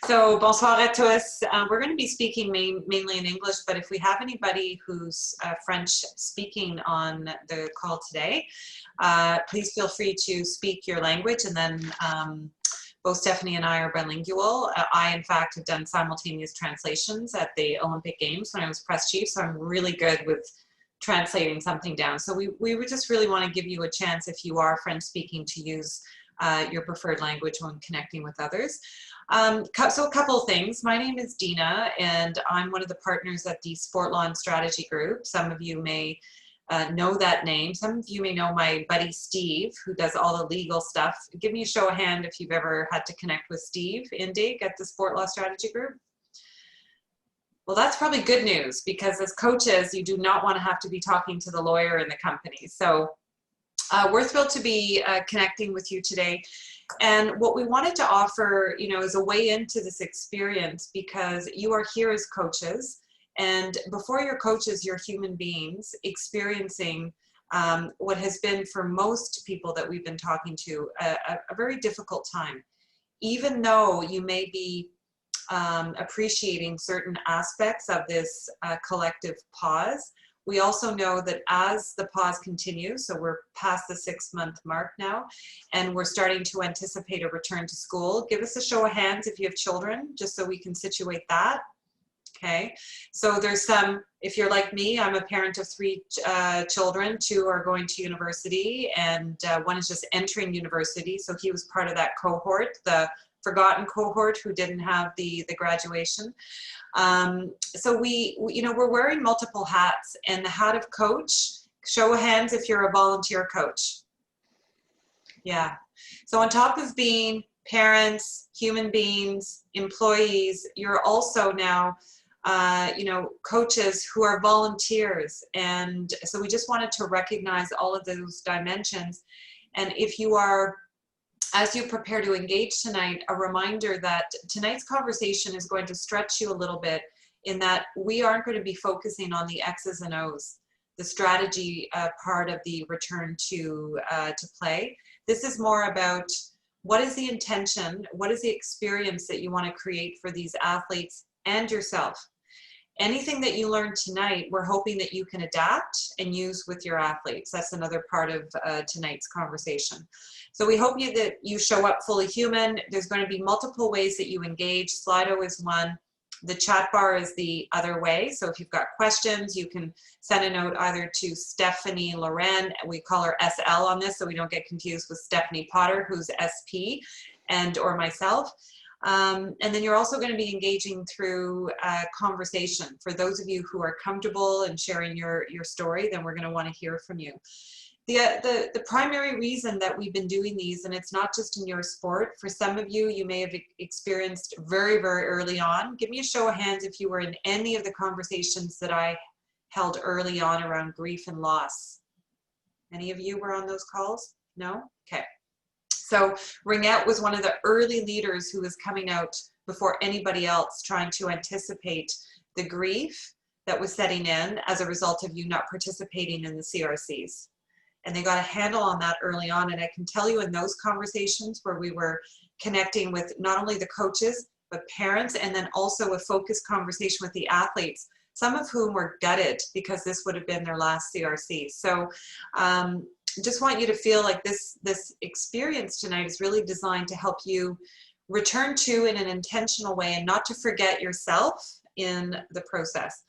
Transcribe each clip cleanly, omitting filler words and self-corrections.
So, bonsoir à tous. We're going to be speaking mainly in English, but if we have anybody who's French speaking on the call today, please feel free to speak your language, and then both Stephanie and I are bilingual. I, in fact, have done simultaneous translations at the Olympic Games when I was press chief, so I'm really good with translating something down. So we would just really want to give you a chance, if you are French speaking, to use your preferred language when connecting with others. So a couple of things. My name is Dina, and I'm one of the partners at the Sport Law and Strategy Group. Some of you may know that name. Some of you may know my buddy Steve, who does all the legal stuff. Give me a show of hand if you've ever had to connect with Steve Indig at the Sport Law Strategy Group. Well, that's probably good news, because as coaches, you do not want to have to be talking to the lawyer in the company. So we're thrilled to be connecting with you today. And what we wanted to offer, is a way into this experience, because you are here as coaches, and before you're coaches, you're human beings experiencing what has been, for most people that we've been talking to, a very difficult time. Even though you may be appreciating certain aspects of this collective pause, we also know that as the pause continues, so we're past the 6-month mark now, and we're starting to anticipate a return to school. Give us a show of hands if you have children, just so we can situate that. Okay, so there's some, if you're like me, I'm a parent of 3 children. 2 are going to university, and 1 is just entering university. So he was part of that cohort, the forgotten cohort who didn't have the graduation. So we're wearing multiple hats, and the hat of coach, show of hands if you're a volunteer coach. Yeah. So on top of being parents, human beings, employees, you're also now, coaches who are volunteers. And so we just wanted to recognize all of those dimensions. And if you are, as you prepare to engage tonight, a reminder that tonight's conversation is going to stretch you a little bit, in that we aren't going to be focusing on the X's and O's, the strategy part of the return to play. This is more about what is the intention, what is the experience that you want to create for these athletes and yourself. Anything that you learned tonight, we're hoping that you can adapt and use with your athletes. That's another part of tonight's conversation. So we hope that you show up fully human. There's going to be multiple ways that you engage. Slido is one. The chat bar is the other way. So if you've got questions, you can send a note either to Stephanie Loren. We call her SL on this, so we don't get confused with Stephanie Potter, who's SP, or myself. And then you're also going to be engaging through conversation. For those of you who are comfortable in sharing your story, then we're going to want to hear from you. The primary reason that we've been doing these, and it's not just in your sport, for some of you, you may have experienced very, very early on. Give me a show of hands if you were in any of the conversations that I held early on around grief and loss. Any of you were on those calls? No? Okay. So Ringette was one of the early leaders who was coming out before anybody else, trying to anticipate the grief that was setting in as a result of you not participating in the CRCs. And they got a handle on that early on. And I can tell you, in those conversations where we were connecting with not only the coaches, but parents, and then also a focused conversation with the athletes, some of whom were gutted because this would have been their last CRC. So just want you to feel like this experience tonight is really designed to help you return to in an intentional way, and not to forget yourself in the process.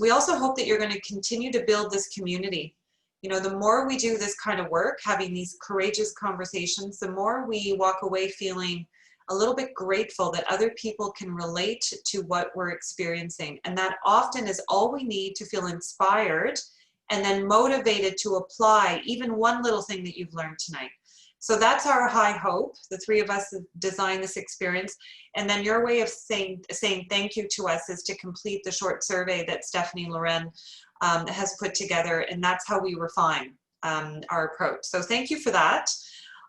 We also hope that you're going to continue to build this community. The more we do this kind of work, having these courageous conversations, the more we walk away feeling a little bit grateful that other people can relate to what we're experiencing. And that often is all we need to feel inspired and then motivated to apply even one little thing that you've learned tonight. So that's our high hope. The 3 of us have designed this experience. And then your way of saying thank you to us is to complete the short survey that Stephanie Loren has put together. And that's how we refine our approach. So thank you for that.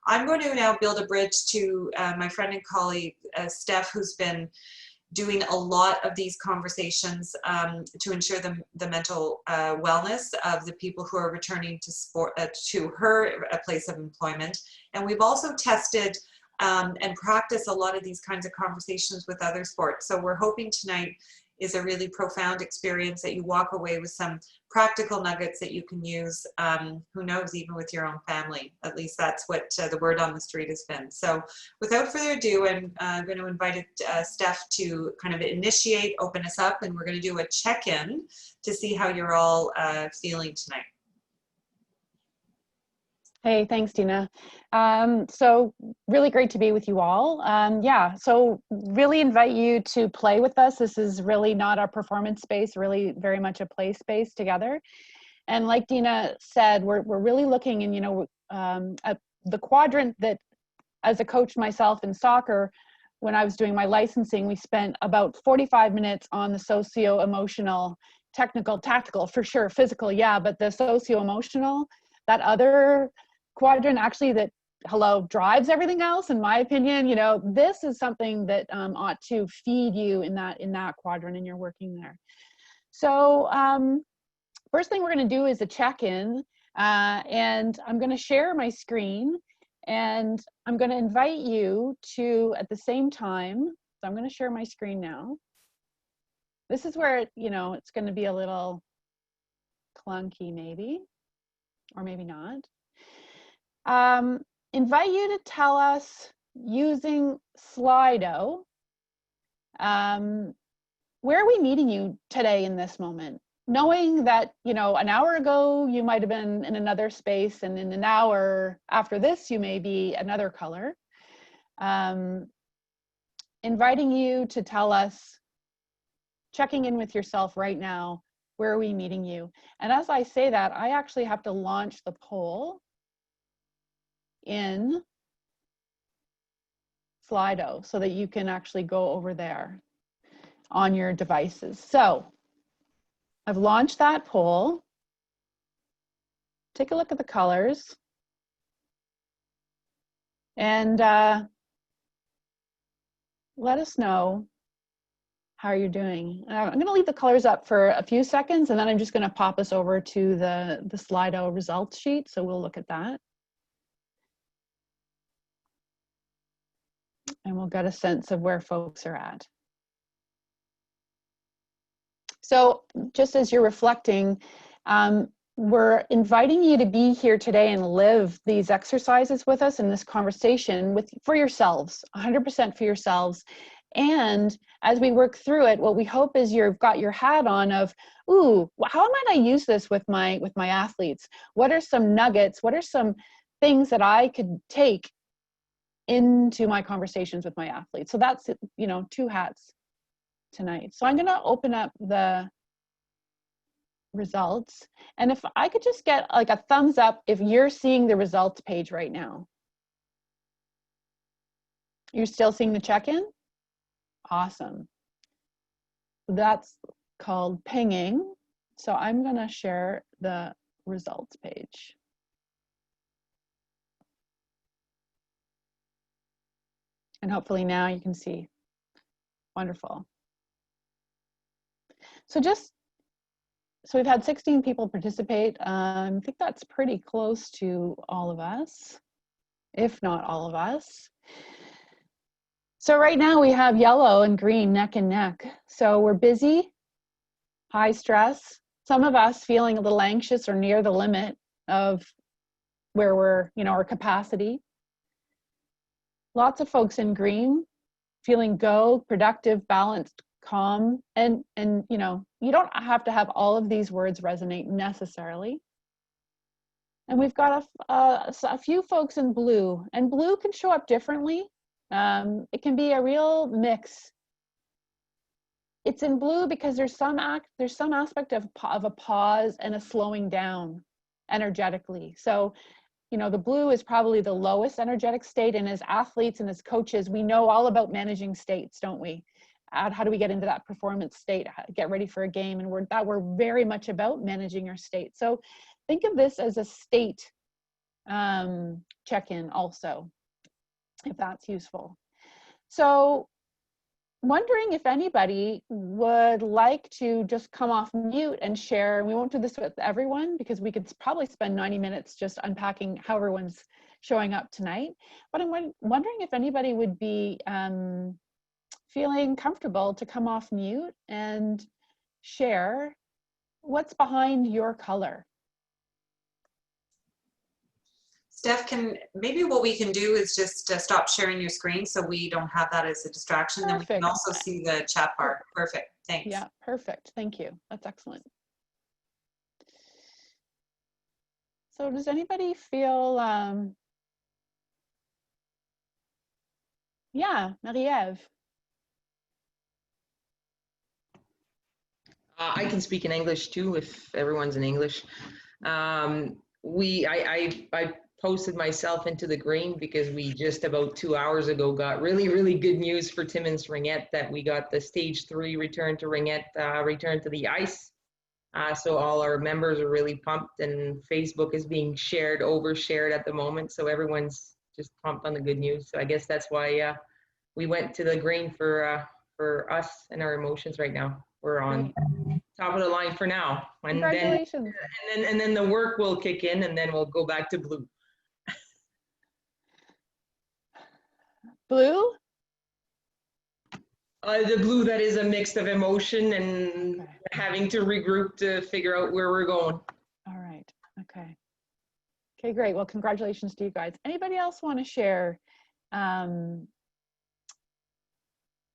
I'm going to now build a bridge to my friend and colleague, Steph, who's been doing a lot of these conversations to ensure the mental wellness of the people who are returning to sport, to her place of employment. And we've also tested and practice a lot of these kinds of conversations with other sports. So we're hoping tonight is a really profound experience, that you walk away with some practical nuggets that you can use, who knows, even with your own family. At least that's what the word on the street has been. So without further ado, I'm going to invite Steph to kind of initiate, open us up, and we're going to do a check-in to see how you're all feeling tonight. Hey, thanks, Dina. So really great to be with you all. Yeah, so really invite you to play with us. This is really not a performance space, really very much a play space together. And like Dina said, we're really looking in, at the quadrant that, as a coach myself in soccer, when I was doing my licensing, we spent about 45 minutes on the socio-emotional, technical, tactical, for sure, physical, yeah, but the socio-emotional, that other quadrant actually that drives everything else, in my opinion. This is something that ought to feed you in that quadrant, and you're working there. So first thing we're going to do is a check-in, and I'm going to share my screen, and I'm going to invite you to, at the same time, so I'm going to share my screen now. This is where it's going to be a little clunky, maybe, or maybe not. Invite you to tell us, using Slido, where are we meeting you today in this moment? Knowing that, an hour ago, you might have been in another space, and in an hour after this, you may be another color. Inviting you to tell us, checking in with yourself right now, where are we meeting you? And as I say that, I actually have to launch the poll in Slido so that you can actually go over there on your devices. So I've launched that poll. Take a look at the colors, and let us know how you're doing. I'm going to leave the colors up for a few seconds, and then I'm just going to pop us over to the Slido results sheet, so we'll look at that. And we'll get a sense of where folks are at. So just as you're reflecting, we're inviting you to be here today and live these exercises with us in this conversation for yourselves, 100% for yourselves. And as we work through it, what we hope is you've got your hat on of, ooh, how might I use this with my athletes? What are some nuggets? What are some things that I could take into my conversations with my athletes? So that's, two hats tonight. So I'm going to open up the results, and if I could just get like a thumbs up if you're seeing the results page right now. You're still seeing the check-in? Awesome. That's called pinging. So I'm going to share the results page. And hopefully now you can see. Wonderful. So we've had 16 people participate. I think that's pretty close to all of us, if not all of us. So right now we have yellow and green neck and neck. So we're busy, high stress. Some of us feeling a little anxious or near the limit of where we're, our capacity. Lots of folks in green, feeling productive, balanced, calm, and you don't have to have all of these words resonate necessarily. And we've got a few folks in blue, and blue can show up differently. It can be a real mix. It's in blue because there's some aspect of a pause and a slowing down energetically. So the blue is probably the lowest energetic state, and as athletes and as coaches, we know all about managing states, don't we? How do we get into that performance state, get ready for a game, and we're very much about managing your state. So think of this as a state check-in also, if that's useful. So wondering if anybody would like to just come off mute and share. We won't do this with everyone because we could probably spend 90 minutes just unpacking how everyone's showing up tonight. But I'm wondering if anybody would be feeling comfortable to come off mute and share what's behind your color. Steph, maybe what we can do is just stop sharing your screen so we don't have that as a distraction. Perfect. Then we can also see the chat bar. Perfect. Thanks. Yeah, perfect. Thank you. That's excellent. So does anybody feel, yeah, Marie-Ève. I can speak in English too, if everyone's in English. I posted myself into the green because we just about 2 hours ago got really, really good news for Timmins Ringette that we got the stage 3 return to Ringette, return to the ice. So all our members are really pumped, and Facebook is being overshared at the moment. So everyone's just pumped on the good news. So I guess that's why we went to the green for us and our emotions right now. We're on top of the line for now. And Congratulations. And then the work will kick in, and then we'll go back to blue. Blue? The blue that is a mix of emotion and having to regroup to figure out where we're going. All right. Okay. Okay, great. Well, congratulations to you guys. Anybody else want to share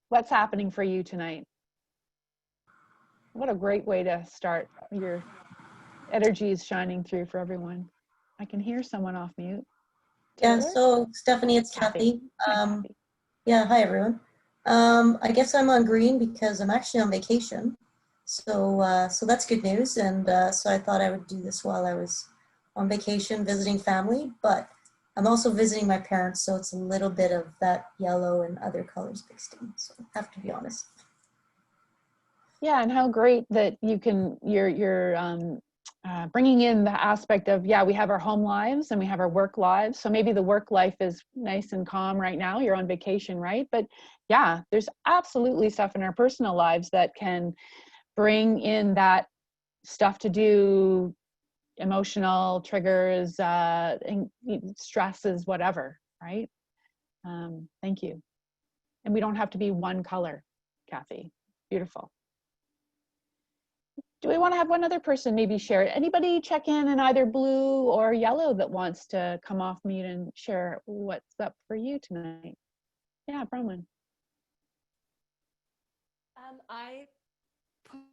what's happening for you tonight? What a great way to start. Your energy is shining through for everyone. I can hear someone off mute. Yeah, Taylor? so Stephanie, it's Kathy. Hi, Kathy. Yeah, hi everyone. I guess I'm on green because I'm actually on vacation. So so that's good news. And so I thought I would do this while I was on vacation visiting family, but I'm also visiting my parents, so it's a little bit of that yellow and other colors mixed in. So I have to be honest. Yeah, and how great that you can, you're bringing in the aspect of, yeah, we have our home lives and we have our work lives. So maybe the work life is nice and calm right now. You're on vacation, right? But yeah, there's absolutely stuff in our personal lives that can bring in that stuff to do, emotional triggers, stresses, whatever, right? Thank you. And we don't have to be one color, Kathy. Beautiful. Do we want to have one other person maybe share? Anybody check in either blue or yellow that wants to come off mute and share what's up for you tonight? Yeah, Bronwyn. I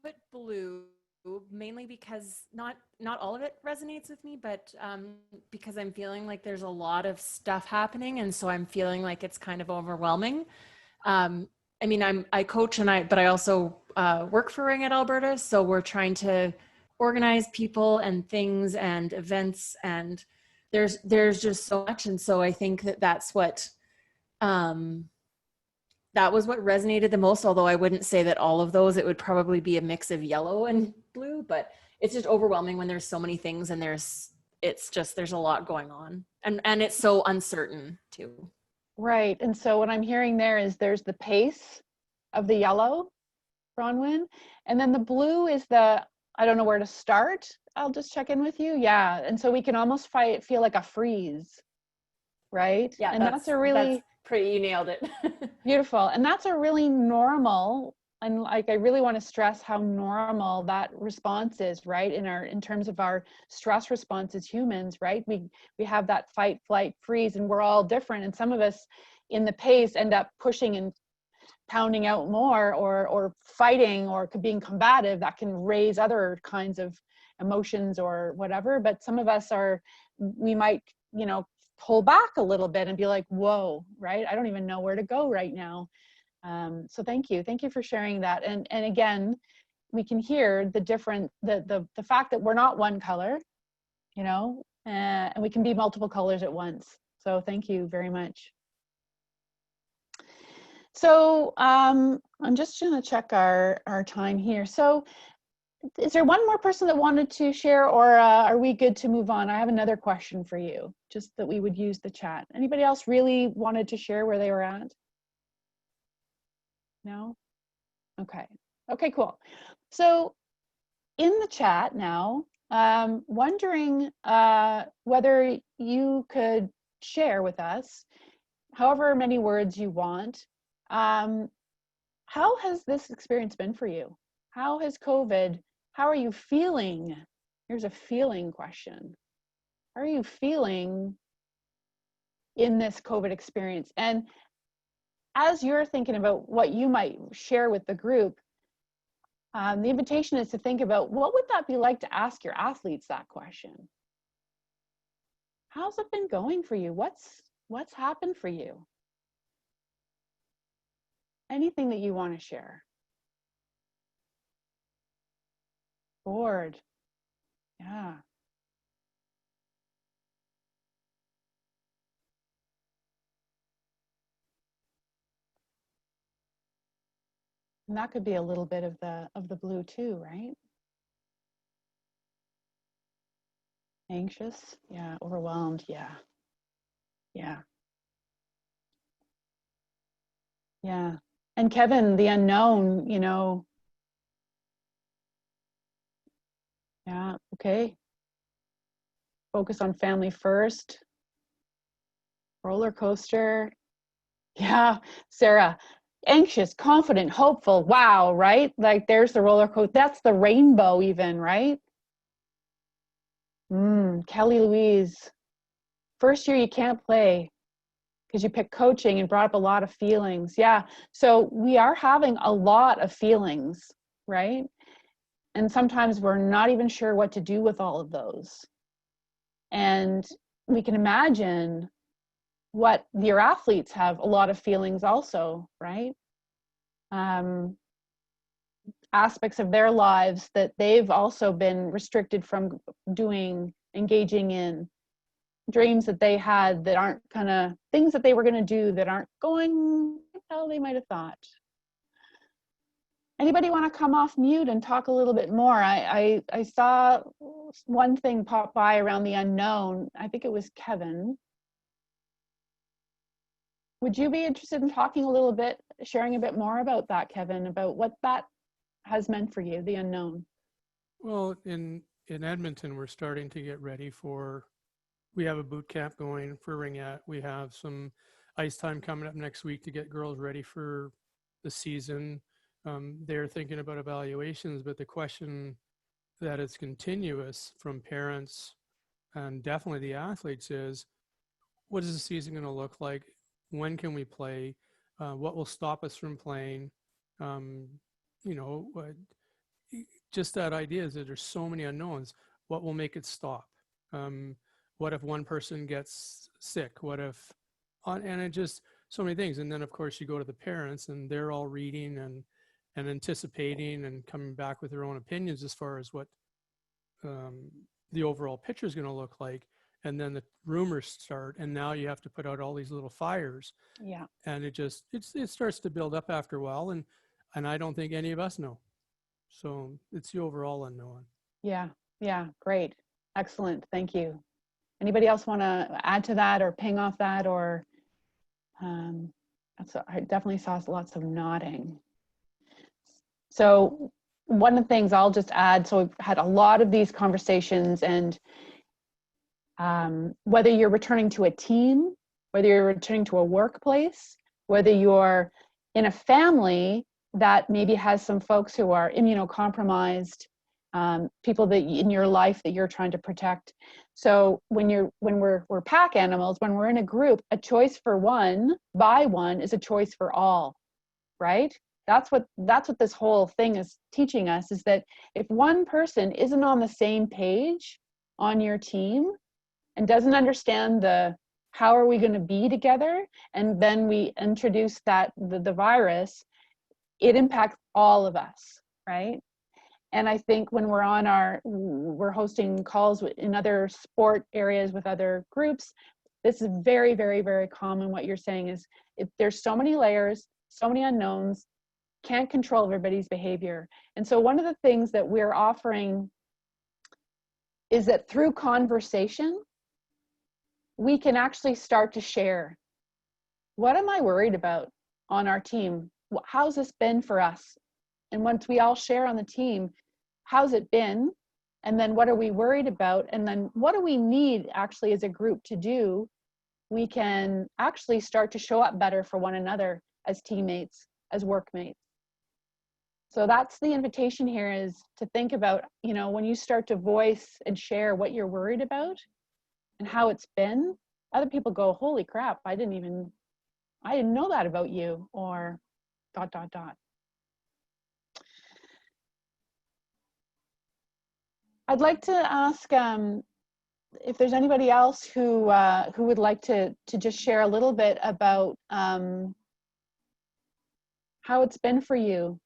put blue mainly because not all of it resonates with me, but because I'm feeling like there's a lot of stuff happening, and so I'm feeling like it's kind of overwhelming. I mean, I coach but I also work for Ring at Alberta. So we're trying to organize people and things and events, and there's just so much. And so I think that's what, that was what resonated the most. Although I wouldn't say that all of those, it would probably be a mix of yellow and blue, but it's just overwhelming when there's so many things and there's a lot going on, and it's so uncertain too. Right. And so what I'm hearing there is there's the pace of the yellow, Bronwyn, and then the blue is I don't know where to start. I'll just check in with you. Yeah. And so we can almost feel like a freeze, right? Yeah. And that's a really pretty, you nailed it. beautiful. And that's a really normal, and like I really want to stress how normal that response is, right? In terms of our stress response as humans, right? We have that fight, flight, freeze, and we're all different. And some of us in the pace end up pushing and pounding out more, or fighting, or being combative. That can raise other kinds of emotions or whatever. But some of us we might, pull back a little bit and be like, whoa, right? I don't even know where to go right now. So thank you for sharing that. And again, we can hear the fact that we're not one color, and we can be multiple colors at once. So thank you very much. So I'm just going to check our time here. So is there one more person that wanted to share, or are we good to move on? I have another question for you, just that we would use the chat. Anybody else really wanted to share where they were at? No? Okay. Okay, cool. So in the chat now, wondering whether you could share with us, however many words you want. How has this experience been for you? How has COVID, how are you feeling? Here's a feeling question. How are you feeling in this COVID experience? And as you're thinking about what you might share with the group, the invitation is to think about, what would that be like to ask your athletes that question? How's it been going for you? What's happened for you? Anything that you want to share. Bored. Yeah. And that could be a little bit of the blue too, right? Anxious, yeah. Overwhelmed, yeah. Yeah. Yeah. And Kevin, the unknown, you know. Yeah, okay. Focus on family first. Roller coaster. Yeah, Sarah. Anxious, confident, hopeful. Wow, right? Like there's the roller coaster. That's the rainbow even, right? Kelly Louise. First year you can't play because you picked coaching and brought up a lot of feelings. Yeah, so we are having a lot of feelings, right? And sometimes we're not even sure what to do with all of those. And we can imagine what your athletes have a lot of feelings also, right? Aspects of their lives that they've also been restricted from doing, engaging in, dreams that they had that aren't kind of things that they were going to do that aren't going how they might have thought. Anybody want to come off mute and talk a little bit more? I saw one thing pop by around the unknown. I think it was Kevin. Would you be interested in talking a little bit, sharing a bit more about that, Kevin, about what that has meant for you, the unknown? Well, in Edmonton, we're starting to get ready for, we have a boot camp going for ringette. We have some ice time coming up next week to get girls ready for the season. They're thinking about evaluations, but the question that is continuous from parents and definitely the athletes is, what is the season going to look like? When can we play? What will stop us from playing? You know, just that idea is that there's so many unknowns. What will make it stop? What if one person gets sick? What if, and it just so many things. And then of course you go to the parents and they're all reading and anticipating and coming back with their own opinions as far as what the overall picture is going to look like. And then the rumors start, and now you have to put out all these little fires. Yeah. And it starts to build up after a while, and I don't think any of us know. So it's the overall unknown. Yeah, great. Excellent, thank you. Anybody else want to add to that or ping off that, or I definitely saw lots of nodding. So one of the things I'll just add, so we've had a lot of these conversations, and whether you're returning to a team, whether you're returning to a workplace, whether you're in a family that maybe has some folks who are immunocompromised, people that in your life that you're trying to protect. So when we're pack animals, when we're in a group, a choice for one by one is a choice for all, right? That's what this whole thing is teaching us, is that if one person isn't on the same page on your team and doesn't understand how are we going to be together, and then we introduce the virus, it impacts all of us, right? And I think when we're hosting calls in other sport areas with other groups, this is very, very, very common. What you're saying is, if there's so many layers, so many unknowns, can't control everybody's behavior. And so one of the things that we're offering is that through conversation, we can actually start to share. What am I worried about on our team? How's this been for us? And once we all share on the team, how's it been? And then what are we worried about? And then what do we need actually as a group to do we can actually start to show up better for one another as teammates, as workmates. So that's the invitation here, is to think about, you know, when you start to voice and share what you're worried about and how it's been, other people go, holy crap, I didn't know that about you, or ... I'd like to ask if there's anybody else who would like to just share a little bit about how it's been for you.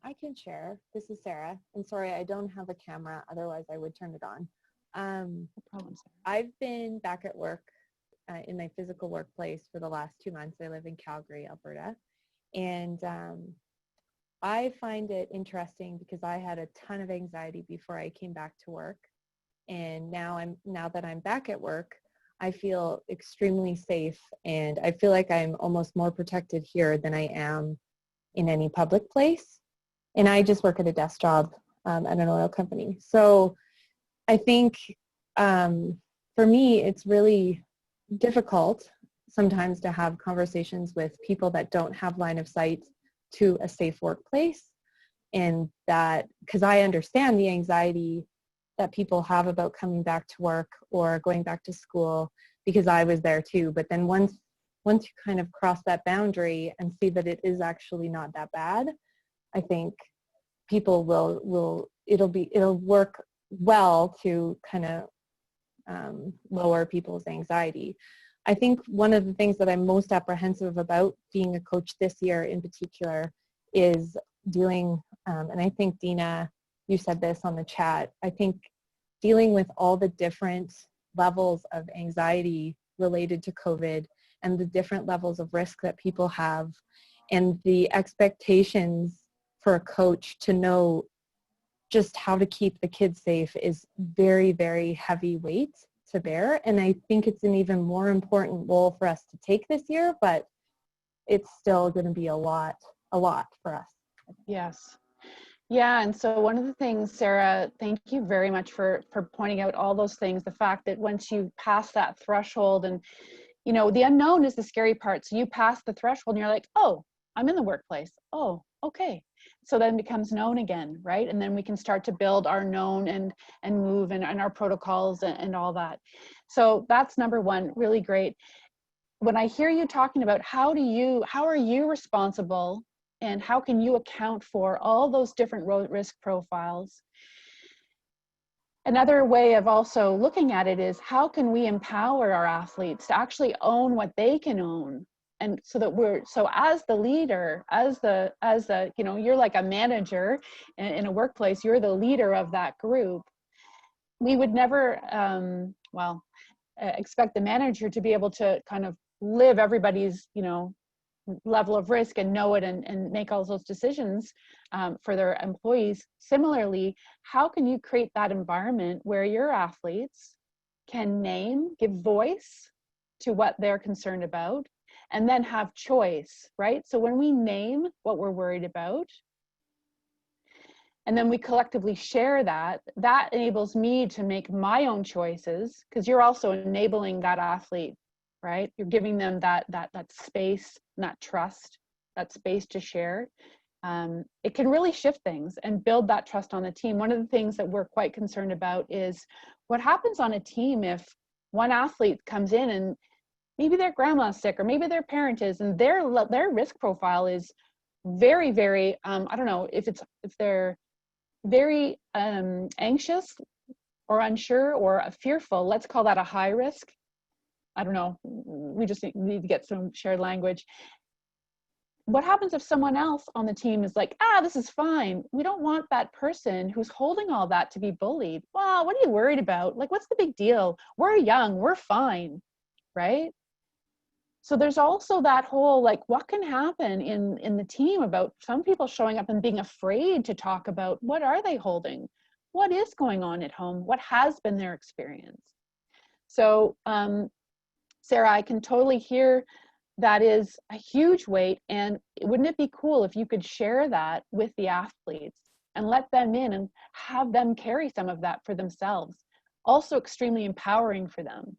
I can share. This is Sarah. And sorry, I don't have a camera. Otherwise, I would turn it on. No problem, Sarah. I've been back at work in my physical workplace for the last 2 months. I live in Calgary, Alberta. And I find it interesting because I had a ton of anxiety before I came back to work. And now that I'm back at work, I feel extremely safe, and I feel like I'm almost more protected here than I am in any public place. And I just work at a desk job at an oil company. So I think for me, it's really difficult sometimes to have conversations with people that don't have line of sight to a safe workplace. And that, because I understand the anxiety that people have about coming back to work or going back to school, because I was there too. But then once you kind of cross that boundary and see that it is actually not that bad, I think people it'll work well to kind of lower people's anxiety. I think one of the things that I'm most apprehensive about being a coach this year in particular is dealing, and I think Dina, you said this on the chat, I think dealing with all the different levels of anxiety related to COVID and the different levels of risk that people have, and the expectations for a coach to know just how to keep the kids safe is very, very heavy weight to bear. And I think it's an even more important role for us to take this year, but it's still going to be a lot for us. Yes. Yeah, and so one of the things, Sarah, thank you very much for pointing out all those things. The fact that once you pass that threshold, and you know, the unknown is the scary part. So you pass the threshold and you're like, oh, I'm in the workplace. Oh, okay. So then it becomes known again, right? And then we can start to build our known and move and our protocols and all that. So that's number one, really great. When I hear you talking about how are you responsible and how can you account for all those different risk profiles? Another way of also looking at it is, how can we empower our athletes to actually own what they can own? And so that so as the leader, as the, you know, you're like a manager in a workplace, you're the leader of that group. We would never, expect the manager to be able to kind of live everybody's, you know, level of risk and know it and make all those decisions for their employees. Similarly, how can you create that environment where your athletes can give voice to what they're concerned about, and then have choice, right? So when we name what we're worried about, and then we collectively share that enables me to make my own choices, because you're also enabling that athlete, right? You're giving them that space, that trust, that space to share. It can really shift things and build that trust on the team. One of the things that we're quite concerned about is what happens on a team if one athlete comes in and maybe their grandma's sick, or maybe their parent is, and their risk profile is very, very, I don't know if they're very anxious or unsure or fearful, let's call that a high risk. I don't know, we just need to get some shared language. What happens if someone else on the team is like, this is fine? We don't want that person who's holding all that to be bullied. Well, what are you worried about? Like, what's the big deal? We're young, we're fine, right? So there's also that whole, like, what can happen in the team about some people showing up and being afraid to talk about what are they holding? What is going on at home? What has been their experience? So, Sarah, I can totally hear that is a huge weight. And wouldn't it be cool if you could share that with the athletes? and let them in and have them carry some of that for themselves. Also extremely empowering for them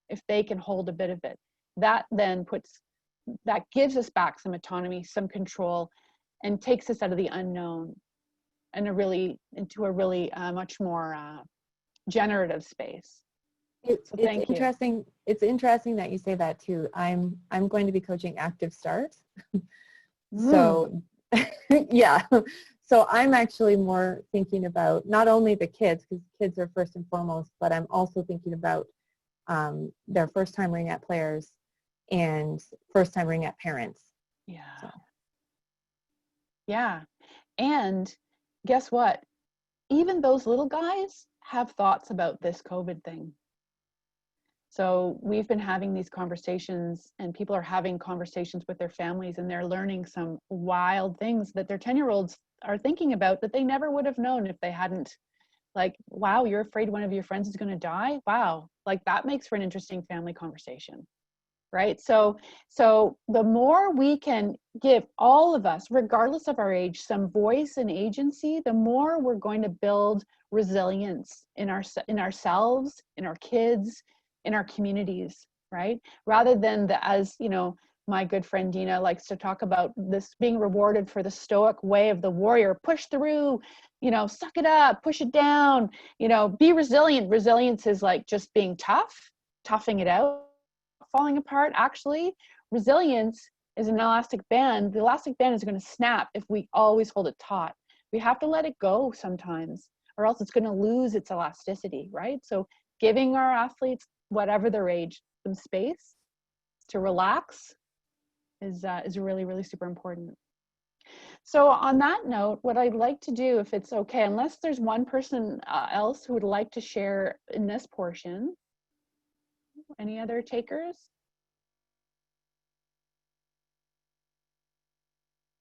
if they can hold a bit of it. That then that gives us back some autonomy, some control, and takes us out of the unknown and into a really much more generative space. It's thank you. interesting. It's interesting that you say that too. I'm going to be coaching Active Start. So yeah. So I'm actually more thinking about not only the kids, because kids are first and foremost, but I'm also thinking about their first-time ringette players and first-time ringette parents. Yeah. So. Yeah. And guess what? Even those little guys have thoughts about this COVID thing. So we've been having these conversations, and people are having conversations with their families, and they're learning some wild things that their 10-year-olds are thinking about that they never would have known if they hadn't. Like, wow, you're afraid one of your friends is going to die? Wow. Like, that makes for an interesting family conversation. Right? So the more we can give all of us, regardless of our age, some voice and agency, the more we're going to build resilience in ourselves, in our kids, in our communities, right? Rather than as my good friend Dina likes to talk about, this being rewarded for the stoic way of the warrior, push through, suck it up, push it down, be resilient. Resilience is like just being tough, toughing it out, falling apart. Actually, resilience is an elastic band. The elastic band is going to snap if we always hold it taut. We have to let it go sometimes, or else it's going to lose its elasticity, right? So giving our athletes, whatever their age, some space to relax is really, really super important. So on that note, what I'd like to do, if it's okay, unless there's one person else who would like to share in this portion, any other takers?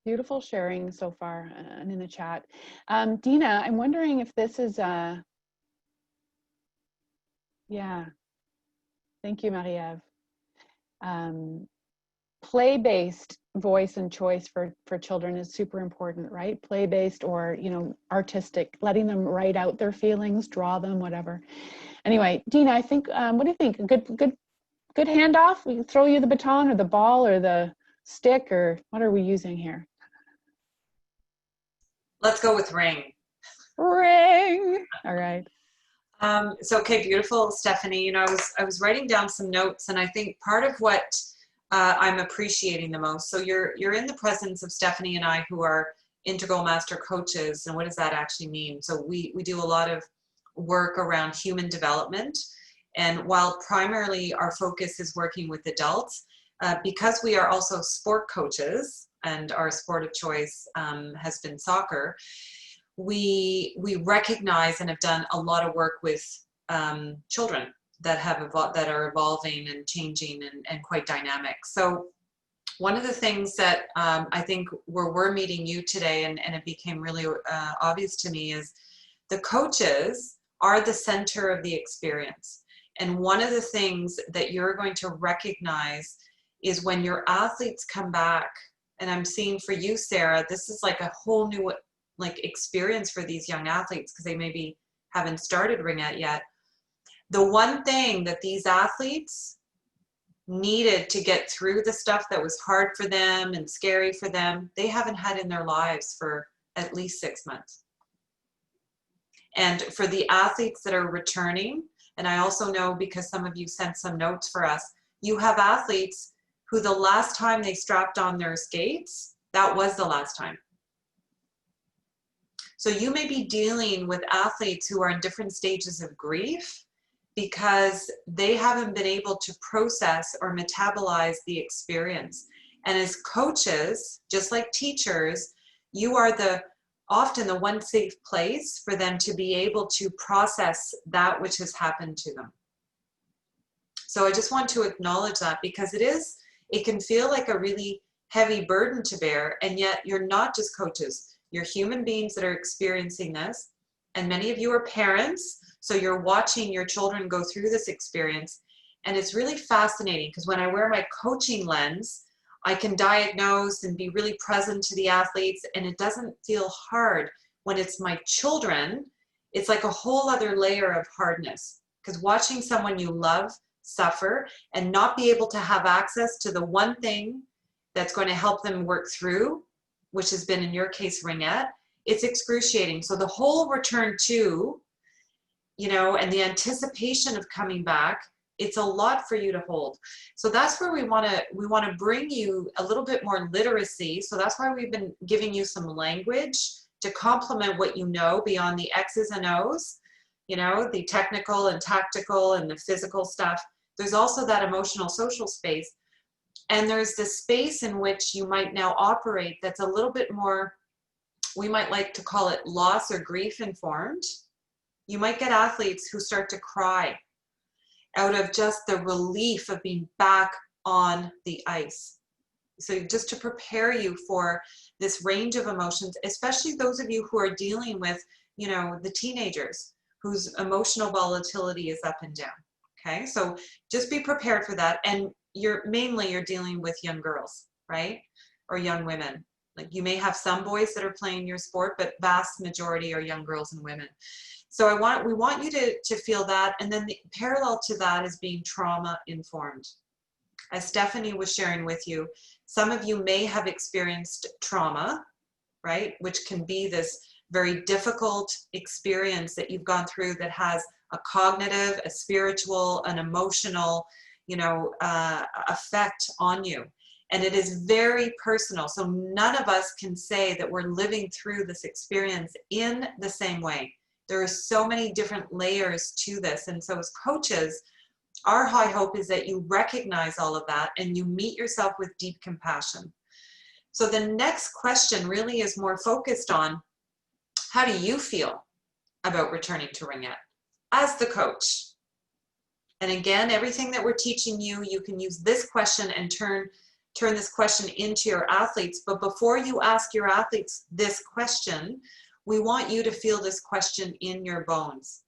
Beautiful sharing so far and in the chat. Dina, I'm wondering if this is yeah. Thank you, Marie-Ève. Play-based voice and choice for children is super important, right? Play-based or, artistic, letting them write out their feelings, draw them, whatever. Anyway, Dina, I think, what do you think? A good handoff? We can throw you the baton or the ball or the stick, or what are we using here? Let's go with ring. Ring. All right. So, okay, beautiful, Stephanie. I was writing down some notes, and I think part of what I'm appreciating the most. So you're in the presence of Stephanie and I, who are integral master coaches. And what does that actually mean? So we do a lot of work around human development. And while primarily our focus is working with adults, because we are also sport coaches and our sport of choice has been soccer, we recognize and have done a lot of work with children that are evolving and changing and quite dynamic. So one of the things that I think where we're meeting you today, and it became really obvious to me, is the coaches are the center of the experience. And one of the things that you're going to recognize is when your athletes come back, and I'm seeing for you, Sarah, this is like a whole new experience for these young athletes, because they maybe haven't started ringette yet. The one thing that these athletes needed to get through the stuff that was hard for them and scary for them, they haven't had in their lives for at least 6 months. And for the athletes that are returning, and I also know because some of you sent some notes for us, you have athletes who the last time they strapped on their skates, that was the last time. So you may be dealing with athletes who are in different stages of grief because they haven't been able to process or metabolize the experience. And as coaches, just like teachers, you are often the one safe place for them to be able to process that which has happened to them. So I just want to acknowledge that, because it can feel like a really heavy burden to bear, and yet you're not just coaches. You're human beings that are experiencing this, and many of you are parents, so you're watching your children go through this experience. And it's really fascinating, because when I wear my coaching lens, I can diagnose and be really present to the athletes, and it doesn't feel hard when it's my children, it's like a whole other layer of hardness, because watching someone you love suffer and not be able to have access to the one thing that's going to help them work through, which has been in your case, Ringette, it's excruciating. So the whole return to, you know, and the anticipation of coming back, it's a lot for you to hold. So that's where we want to bring you a little bit more literacy. So that's why we've been giving you some language to complement what you know beyond the X's and O's, you know, the technical and tactical and the physical stuff. There's also that emotional social space. And there's this space in which you might now operate that's a little bit more, we might like to call it loss or grief informed. You might get athletes who start to cry out of just the relief of being back on the ice. So just to prepare you for this range of emotions, especially those of you who are dealing with, you know, the teenagers whose emotional volatility is up and down. Okay, so just be prepared for that. And you're dealing with young girls, right? Or young women. Like you may have some boys that are playing your sport, but vast majority are young girls and women. So we want you to feel that. And then the parallel to that is being trauma informed. As Stephanie was sharing with you, some of you may have experienced trauma, right? Which can be this very difficult experience that you've gone through that has a cognitive, a spiritual, an emotional, you know, effect on you. And it is very personal. So none of us can say that we're living through this experience in the same way. There are so many different layers to this. And so as coaches, our high hope is that you recognize all of that and you meet yourself with deep compassion. So the next question really is more focused on, how do you feel about returning to Ringette as the coach? And again, everything that we're teaching you, you can use this question and turn this question into your athletes. But before you ask your athletes this question, we want you to feel this question in your bones.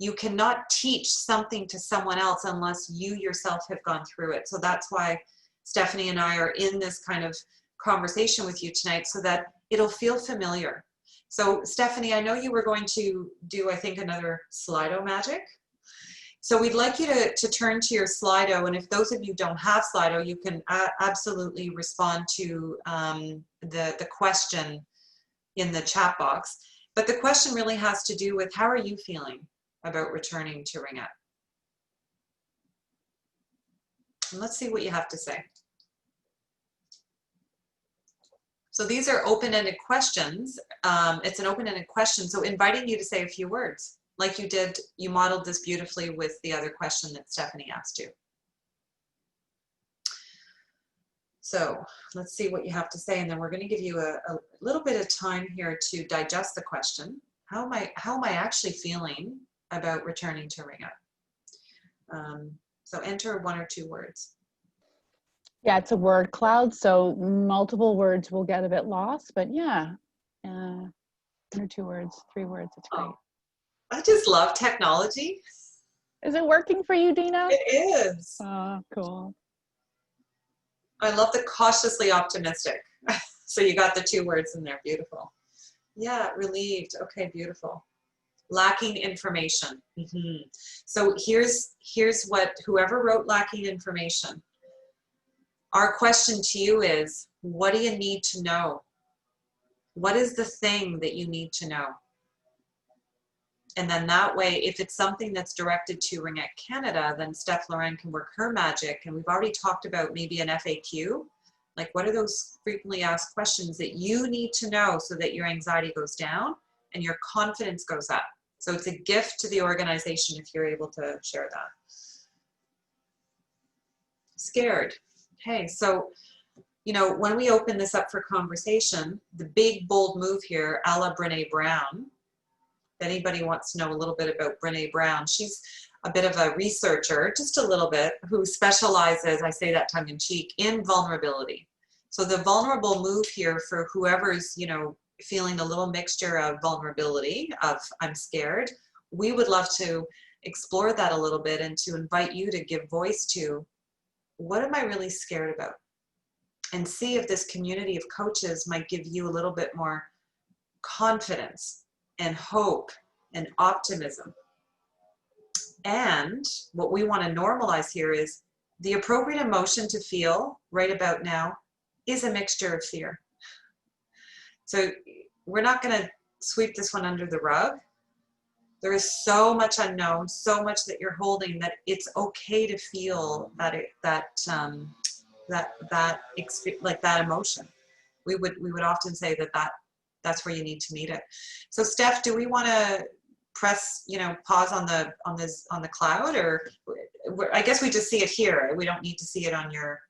You cannot teach something to someone else unless you yourself have gone through it. So that's why Stephanie and I are in this kind of conversation with you tonight, so that it'll feel familiar. So Stephanie, I know you were going to do, I think, another Slido magic. So we'd like you to turn to your Slido, and if those of you don't have Slido, you can absolutely respond to the question in the chat box. But the question really has to do with, how are you feeling about returning to Ringette? And let's see what you have to say. So these are open-ended questions. It's an open-ended question, so inviting you to say a few words, like you did, you modeled this beautifully with the other question that Stephanie asked you. So let's see what you have to say, and then we're going to give you a little bit of time here to digest the question. How am I actually feeling about returning to Ringette? So enter 1 or 2 words. Yeah, it's a word cloud, so multiple words will get a bit lost, but yeah, 1 or 2 words, 3 words, it's great. Oh, I just love technology. Is it working for you, Dina? It is. Oh, cool. I love the cautiously optimistic. So you got the 2 words in there, beautiful. Yeah, relieved, okay, beautiful. Lacking information. So here's what, whoever wrote lacking information, our question to you is, what do you need to know? What is the thing that you need to know? And then that way, if it's something that's directed to Ringette Canada, then Steph Loren can work her magic. And we've already talked about maybe an FAQ. Like, what are those frequently asked questions that you need to know so that your anxiety goes down and your confidence goes up? So it's a gift to the organization if you're able to share that. Scared. Okay, so, you know, when we open this up for conversation, the big, bold move here, a la Brene Brown. If anybody wants to know a little bit about Brene Brown, she's a bit of a researcher, just a little bit, who specializes, I say that tongue in cheek, in vulnerability. So the vulnerable move here for whoever's, you know, feeling a little mixture of vulnerability, of I'm scared, we would love to explore that a little bit and to invite you to give voice to, what am I really scared about? And see if this community of coaches might give you a little bit more confidence and hope and optimism. And what we want to normalize here is the appropriate emotion to feel right about now is a mixture of fear. So we're not going to sweep this one under the rug. There is so much unknown, so much that you're holding, that it's okay to feel that emotion. We would often say that's where you need to meet it. So Steph, do we want to press, pause on the cloud, or I guess we just see it here. We don't need to see it on your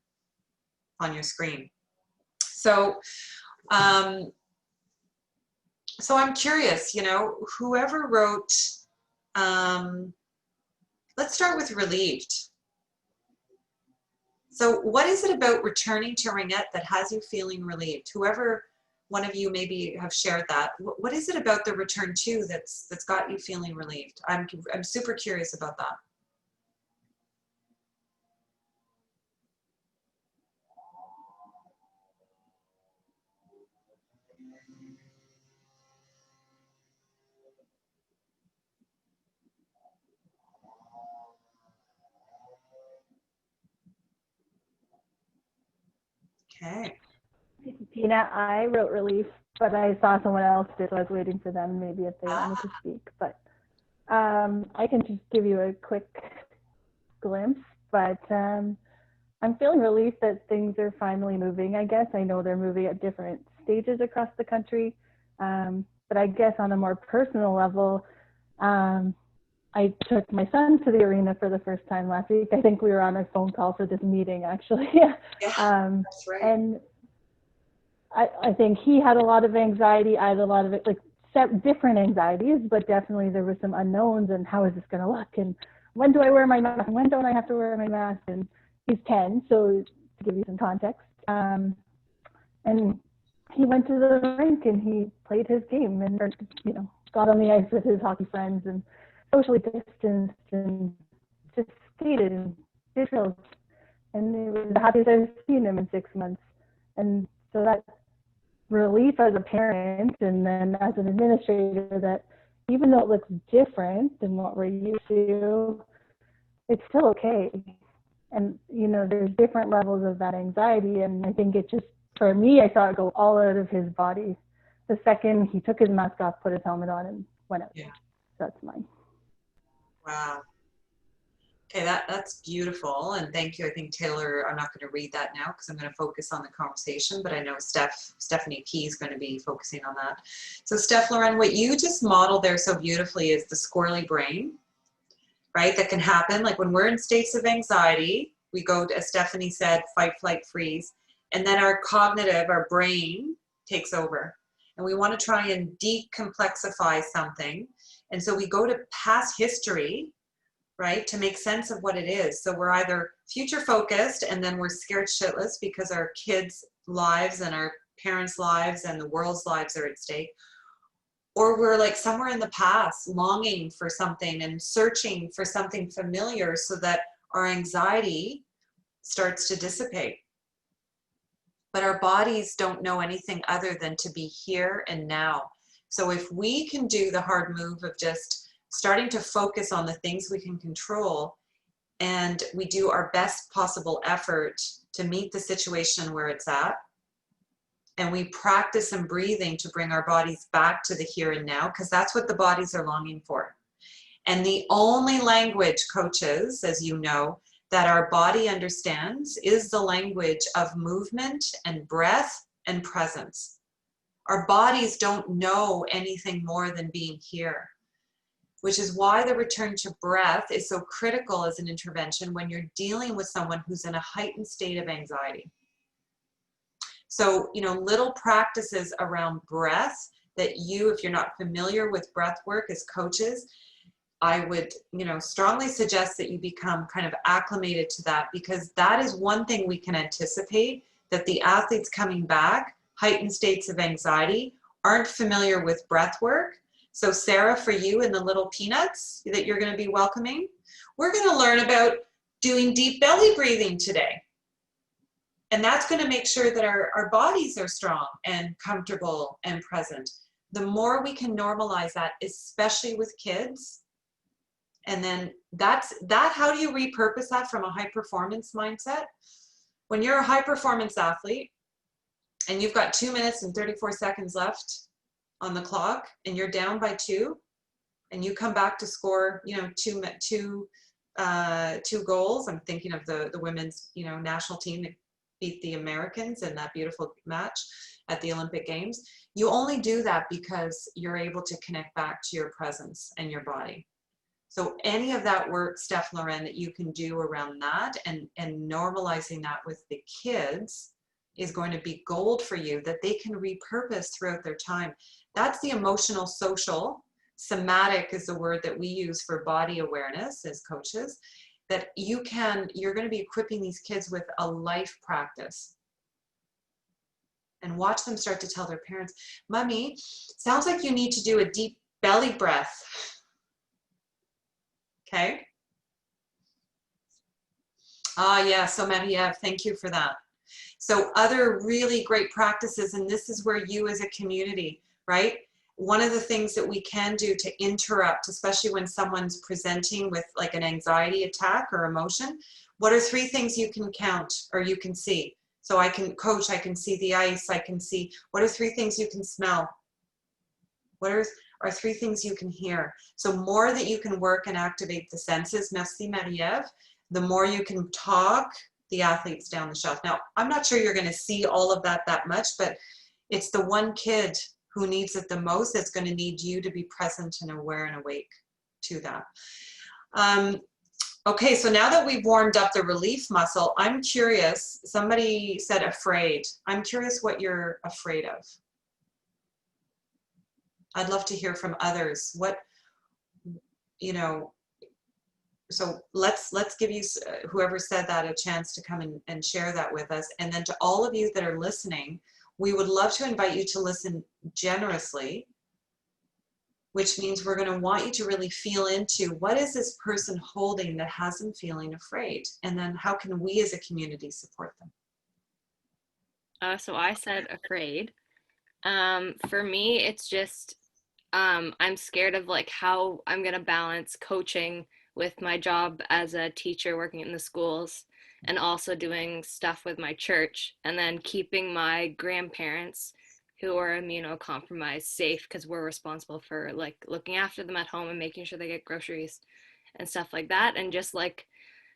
screen. So so I'm curious, whoever wrote, let's start with relieved. So what is it about returning to Ringette that has you feeling relieved? Whoever one of you maybe have shared that. What is it about the return to that's got you feeling relieved? I'm super curious about that. Okay. Tina, I wrote relief, but I saw someone else did, so I was waiting for them maybe if they wanted to speak. But I can just give you a quick glimpse. But I'm feeling relief that things are finally moving, I guess. I know they're moving at different stages across the country. But I guess on a more personal level, I took my son to the arena for the first time last week. I think we were on a phone call for this meeting, actually. Yeah, that's right. And I think he had a lot of anxiety. I had a lot of it, like different anxieties, but definitely there were some unknowns and how is this going to look? And when do I wear my mask? And when don't I have to wear my mask? And he's 10, so to give you some context. And he went to the rink and he played his game and, got on the ice with his hockey friends and socially distanced and just skated and did drills. And it was the happiest I've seen him in 6 months. And so that relief as a parent and then as an administrator, that even though it looks different than what we're used to, it's still okay. And, there's different levels of that anxiety. And I think it just, for me, I saw it go all out of his body the second he took his mask off, put his helmet on, and went out. Yeah. That's mine. Wow. Okay, that's beautiful, and thank you. I think Taylor, I'm not going to read that now because I'm going to focus on the conversation, but I know Stephanie P is going to be focusing on that. So Steph Lauren, what you just modeled there so beautifully is the squirrely brain, right? That can happen, like when we're in states of anxiety, we go to, as Stephanie said, fight, flight, freeze, and then our brain takes over, and we want to try and decomplexify something, and so we go to past history, right, to make sense of what it is. So we're either future focused and then we're scared shitless because our kids' lives and our parents' lives and the world's lives are at stake. Or we're like somewhere in the past longing for something and searching for something familiar so that our anxiety starts to dissipate. But our bodies don't know anything other than to be here and now. So if we can do the hard move of just starting to focus on the things we can control, and we do our best possible effort to meet the situation where it's at, and we practice some breathing to bring our bodies back to the here and now, because that's what the bodies are longing for. And the only language, coaches, as you know, that our body understands is the language of movement and breath and presence. Our bodies don't know anything more than being here, which is why the return to breath is so critical as an intervention when you're dealing with someone who's in a heightened state of anxiety. So, little practices around breath that you, if you're not familiar with breath work as coaches, I would, strongly suggest that you become kind of acclimated to that, because that is one thing we can anticipate, that the athletes coming back, heightened states of anxiety, aren't familiar with breath work. So Sarah, for you and the little peanuts that you're going to be welcoming, we're going to learn about doing deep belly breathing today. And that's going to make sure that our bodies are strong and comfortable and present. the more we can normalize that, especially with kids. And then how do you repurpose that from a high performance mindset? When you're a high performance athlete and you've got 2 minutes and 34 seconds left on the clock and you're down by 2 and you come back to score, you know, two goals. I'm thinking of the women's, you know, national team that beat the Americans in that beautiful match at the Olympic Games. You only do that because you're able to connect back to your presence and your body. So any of that work, Steph, Lauren, that you can do around that and normalizing that with the kids is going to be gold for you, that they can repurpose throughout their time. That's the emotional, social, somatic is the word that we use for body awareness as coaches, that you're going to be equipping these kids with a life practice. And watch them start to tell their parents, Mommy, sounds like you need to do a deep belly breath. Okay. Yeah, so Marie-Ève, thank you for that. So other really great practices, and this is where you as a community, right? One of the things that we can do to interrupt, especially when someone's presenting with like an anxiety attack or emotion, what are 3 things you can count or you can see? So I can coach, I can see the ice, I can see, what are 3 things you can smell? What are 3 things you can hear? So more that you can work and activate the senses, merci Marie-Ève, the more you can talk the athletes down the shelf. Now, I'm not sure you're going to see all of that much, but it's the one kid who needs it the most that's going to need you to be present and aware and awake to that. Okay, so now that we've warmed up the relief muscle, I'm curious, somebody said afraid. I'm curious what you're afraid of. I'd love to hear from others. What, you know, so let's give you, whoever said that, a chance to come and share that with us. And then to all of you that are listening, we would love to invite you to listen generously, which means we're going to want you to really feel into what is this person holding that has them feeling afraid? And then how can we as a community support them? So I said afraid. For me, it's just, I'm scared of like how I'm going to balance coaching with my job as a teacher working in the schools and also doing stuff with my church, and then keeping my grandparents who are immunocompromised safe, because we're responsible for like looking after them at home and making sure they get groceries and stuff like that. And just like,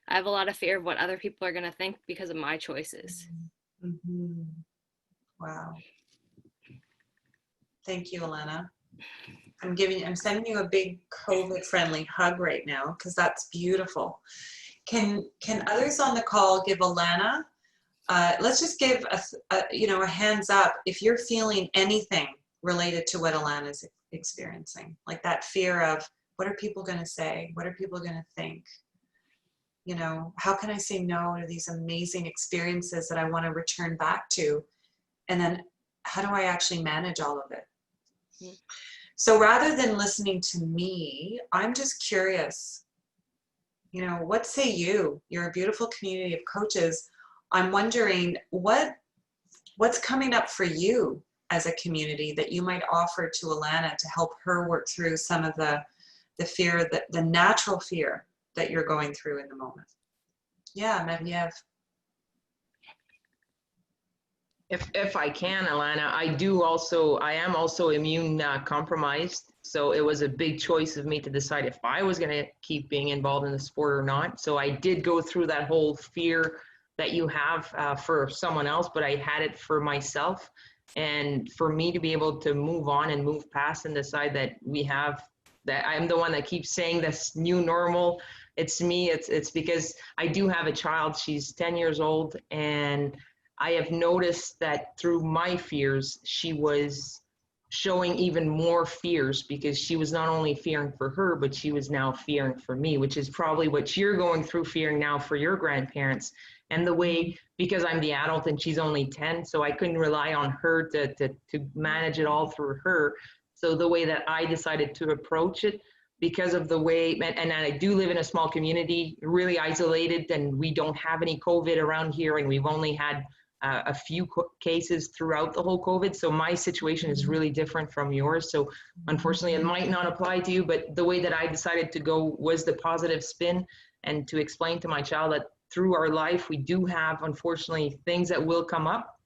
I have a lot of fear of what other people are going to think because of my choices. Mm-hmm. Wow. Thank you, Elena. I'm sending you a big COVID-friendly hug right now, because that's beautiful. Can others on the call give Elena, let's just give a hands up if you're feeling anything related to what Elena's experiencing, like that fear of what are people going to say? What are people going to think? You know, how can I say no to these amazing experiences that I want to return back to? And then how do I actually manage all of it? Mm-hmm. So rather than listening to me, I'm just curious, you know, what say you? You're a beautiful community of coaches. I'm wondering what's coming up for you as a community that you might offer to Alana to help her work through some of the fear, the natural fear that you're going through in the moment. Yeah, Marie-Ève. If I can, Alana, I am also immune compromised. So it was a big choice of me to decide if I was going to keep being involved in the sport or not. So I did go through that whole fear that you have for someone else, but I had it for myself. And for me to be able to move on and move past and decide that I'm the one that keeps saying this new normal. It's me. It's because I do have a child. She's 10 years old, and I have noticed that through my fears, she was showing even more fears, because she was not only fearing for her, but she was now fearing for me, which is probably what you're going through, fearing now for your grandparents. And the way, because I'm the adult and she's only 10, so I couldn't rely on her to manage it all through her. So the way that I decided to approach it, because of the way, and I do live in a small community, really isolated, and we don't have any COVID around here, and we've only had a few cases throughout the whole COVID. So my situation is really different from yours. So unfortunately, it might not apply to you, but the way that I decided to go was the positive spin, and to explain to my child that through our life, we do have, unfortunately, things that will come up.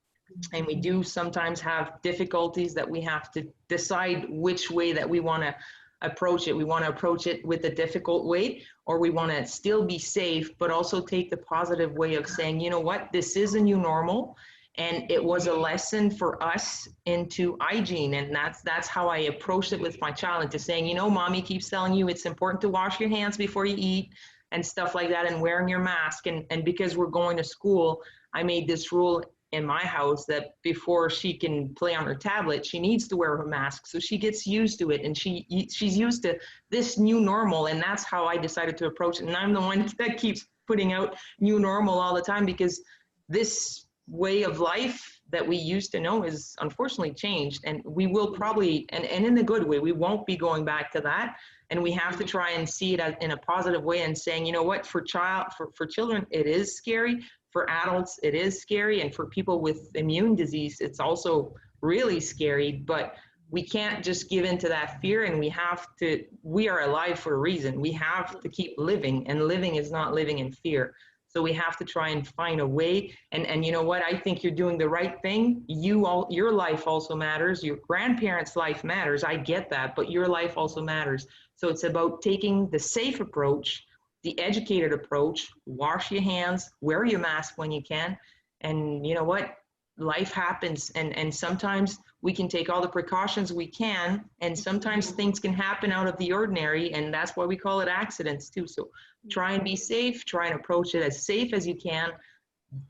And we do sometimes have difficulties that we have to decide which way that we want to approach it. We want to approach it with a difficult way, or we want to still be safe, but also take the positive way of saying, you know what, this is a new normal. And it was a lesson for us into hygiene. And that's how I approached it with my child, into saying, you know, mommy keeps telling you it's important to wash your hands before you eat and stuff like that, and wearing your mask. And because we're going to school, I made this rule in my house that before she can play on her tablet, she needs to wear her mask. So she gets used to it, and she's used to this new normal. And that's how I decided to approach it. And I'm the one that keeps putting out new normal all the time, because this way of life that we used to know is unfortunately changed. And we will probably, and in a good way, we won't be going back to that. And we have to try and see it as, in a positive way, and saying, you know what, for children, it is scary. For adults, it is scary. And for people with immune disease, it's also really scary. But we can't just give into that fear, and we are alive for a reason. We have to keep living, and living is not living in fear. So we have to try and find a way. And you know what, I think you're doing the right thing. Your life also matters. Your grandparents' life matters. I get that, but your life also matters. So it's about taking the safe approach, the educated approach, wash your hands, wear your mask when you can. And you know what? Life happens, and sometimes we can take all the precautions we can, and sometimes things can happen out of the ordinary, and that's why we call it accidents too. So try and be safe, try and approach it as safe as you can.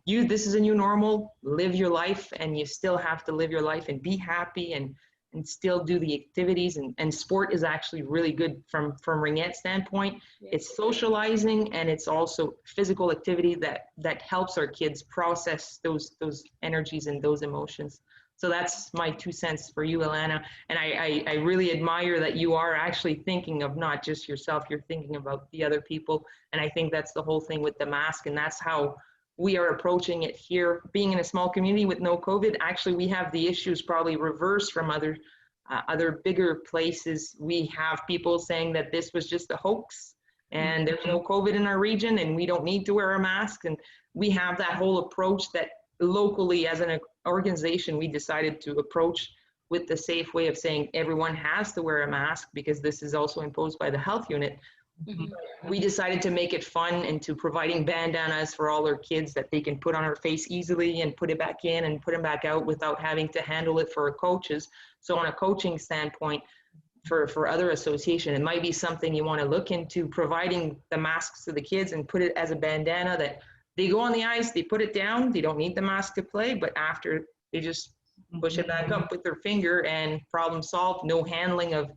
This is a new normal, live your life, and you still have to live your life and be happy and still do the activities. And sport is actually really good from Ringette's standpoint. It's socializing, and it's also physical activity that helps our kids process those energies and those emotions. So that's my 2 cents for you, Alana. And I really admire that you are actually thinking of not just yourself, you're thinking about the other people. And I think that's the whole thing with the mask, and that's how we are approaching it here. Being in a small community with no COVID, actually we have the issues probably reversed from other bigger places. We have people saying that this was just a hoax and there's no COVID in our region and we don't need to wear a mask. And we have that whole approach that locally as an organization, we decided to approach with the safe way of saying everyone has to wear a mask, because this is also imposed by the health unit. We decided to make it fun and to providing bandanas for all our kids that they can put on our face easily and put it back in and put them back out without having to handle it for our coaches. So on a coaching standpoint, for other association, it might be something you want to look into, providing the masks to the kids and put it as a bandana that they go on the ice, they put it down, they don't need the mask to play, but after they just push it back up with their finger and problem solved. No handling of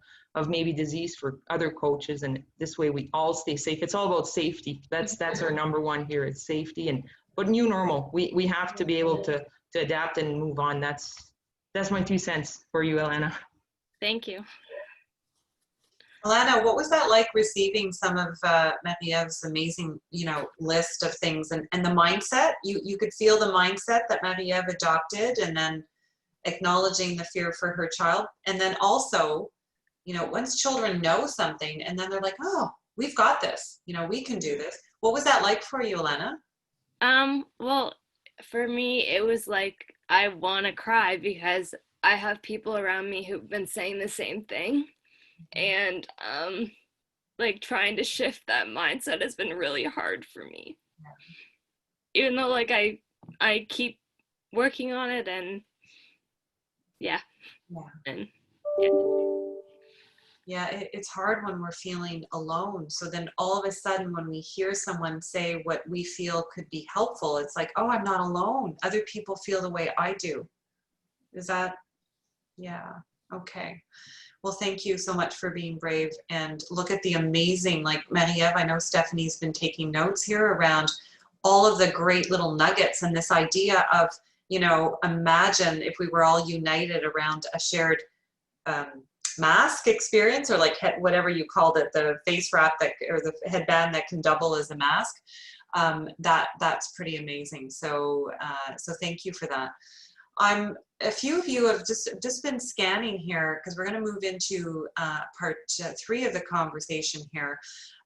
maybe disease for other coaches, and this way we all stay safe. It's all about safety. That's our number one here. It's safety. But new normal. We have to be able to adapt and move on. That's my 2 cents for you, Alana. Thank you. Alana, what was that like receiving some of Maviev's amazing, list of things and the mindset? You could feel the mindset that Maviev adopted, and then acknowledging the fear for her child. And then also, once children know something and then they're like, oh, we've got this, we can do this. What was that like for you, Alana? Well, for me, it was like, I want to cry because I have people around me who've been saying the same thing. And like trying to shift that mindset has been really hard for me. Even though like I keep working on it, and it's hard when we're feeling alone. So then all of a sudden when we hear someone say what we feel could be helpful, it's like, oh, I'm not alone. Other people feel the way I do. Is that, okay. Well, thank you so much for being brave, and look at the amazing, like Maniev, I know Stephanie's been taking notes here around all of the great little nuggets and this idea of, imagine if we were all united around a shared mask experience, or like whatever you called it, the face wrap or the headband that can double as a mask. That's pretty amazing. So so thank you for that. A few of you have just been scanning here because we're going to move into part 3 of the conversation here,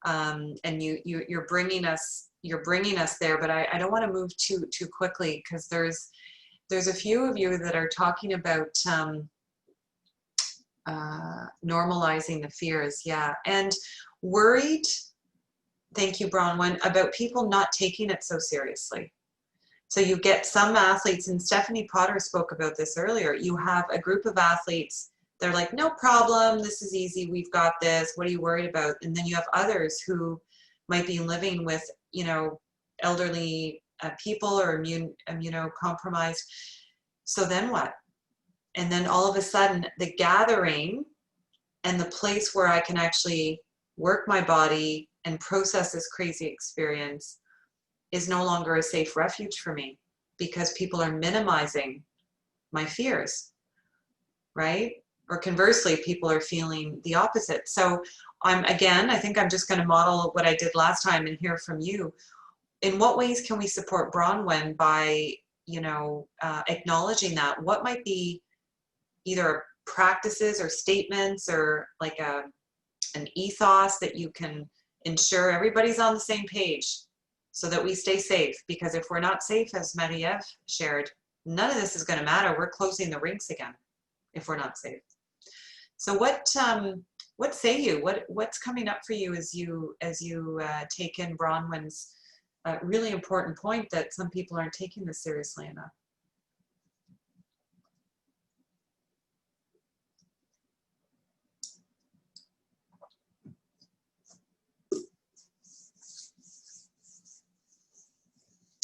and you're bringing us there, but I don't want to move too quickly because there's a few of you that are talking about normalizing the fears, yeah, and worried. Thank you, Bronwyn, about people not taking it so seriously. So you get some athletes, and Stephanie Potter spoke about this earlier. You have a group of athletes, they're like, no problem, this is easy, we've got this, what are you worried about? And then you have others who might be living with, you know, elderly people or immunocompromised. So then what? And then all of a sudden, the gathering and the place where I can actually work my body and process this crazy experience is no longer a safe refuge for me because people are minimizing my fears, right? Or conversely, people are feeling the opposite. So I think I'm just going to model what I did last time and hear from you. In what ways can we support Bronwyn by, acknowledging that? What might be either practices or statements or like an ethos that you can ensure everybody's on the same page so that we stay safe? Because if we're not safe, as Marie-Ève shared, none of this is going to matter. We're closing the rinks again if we're not safe. So what say you? What's coming up for you as you take in Bronwyn's really important point that some people aren't taking this seriously enough?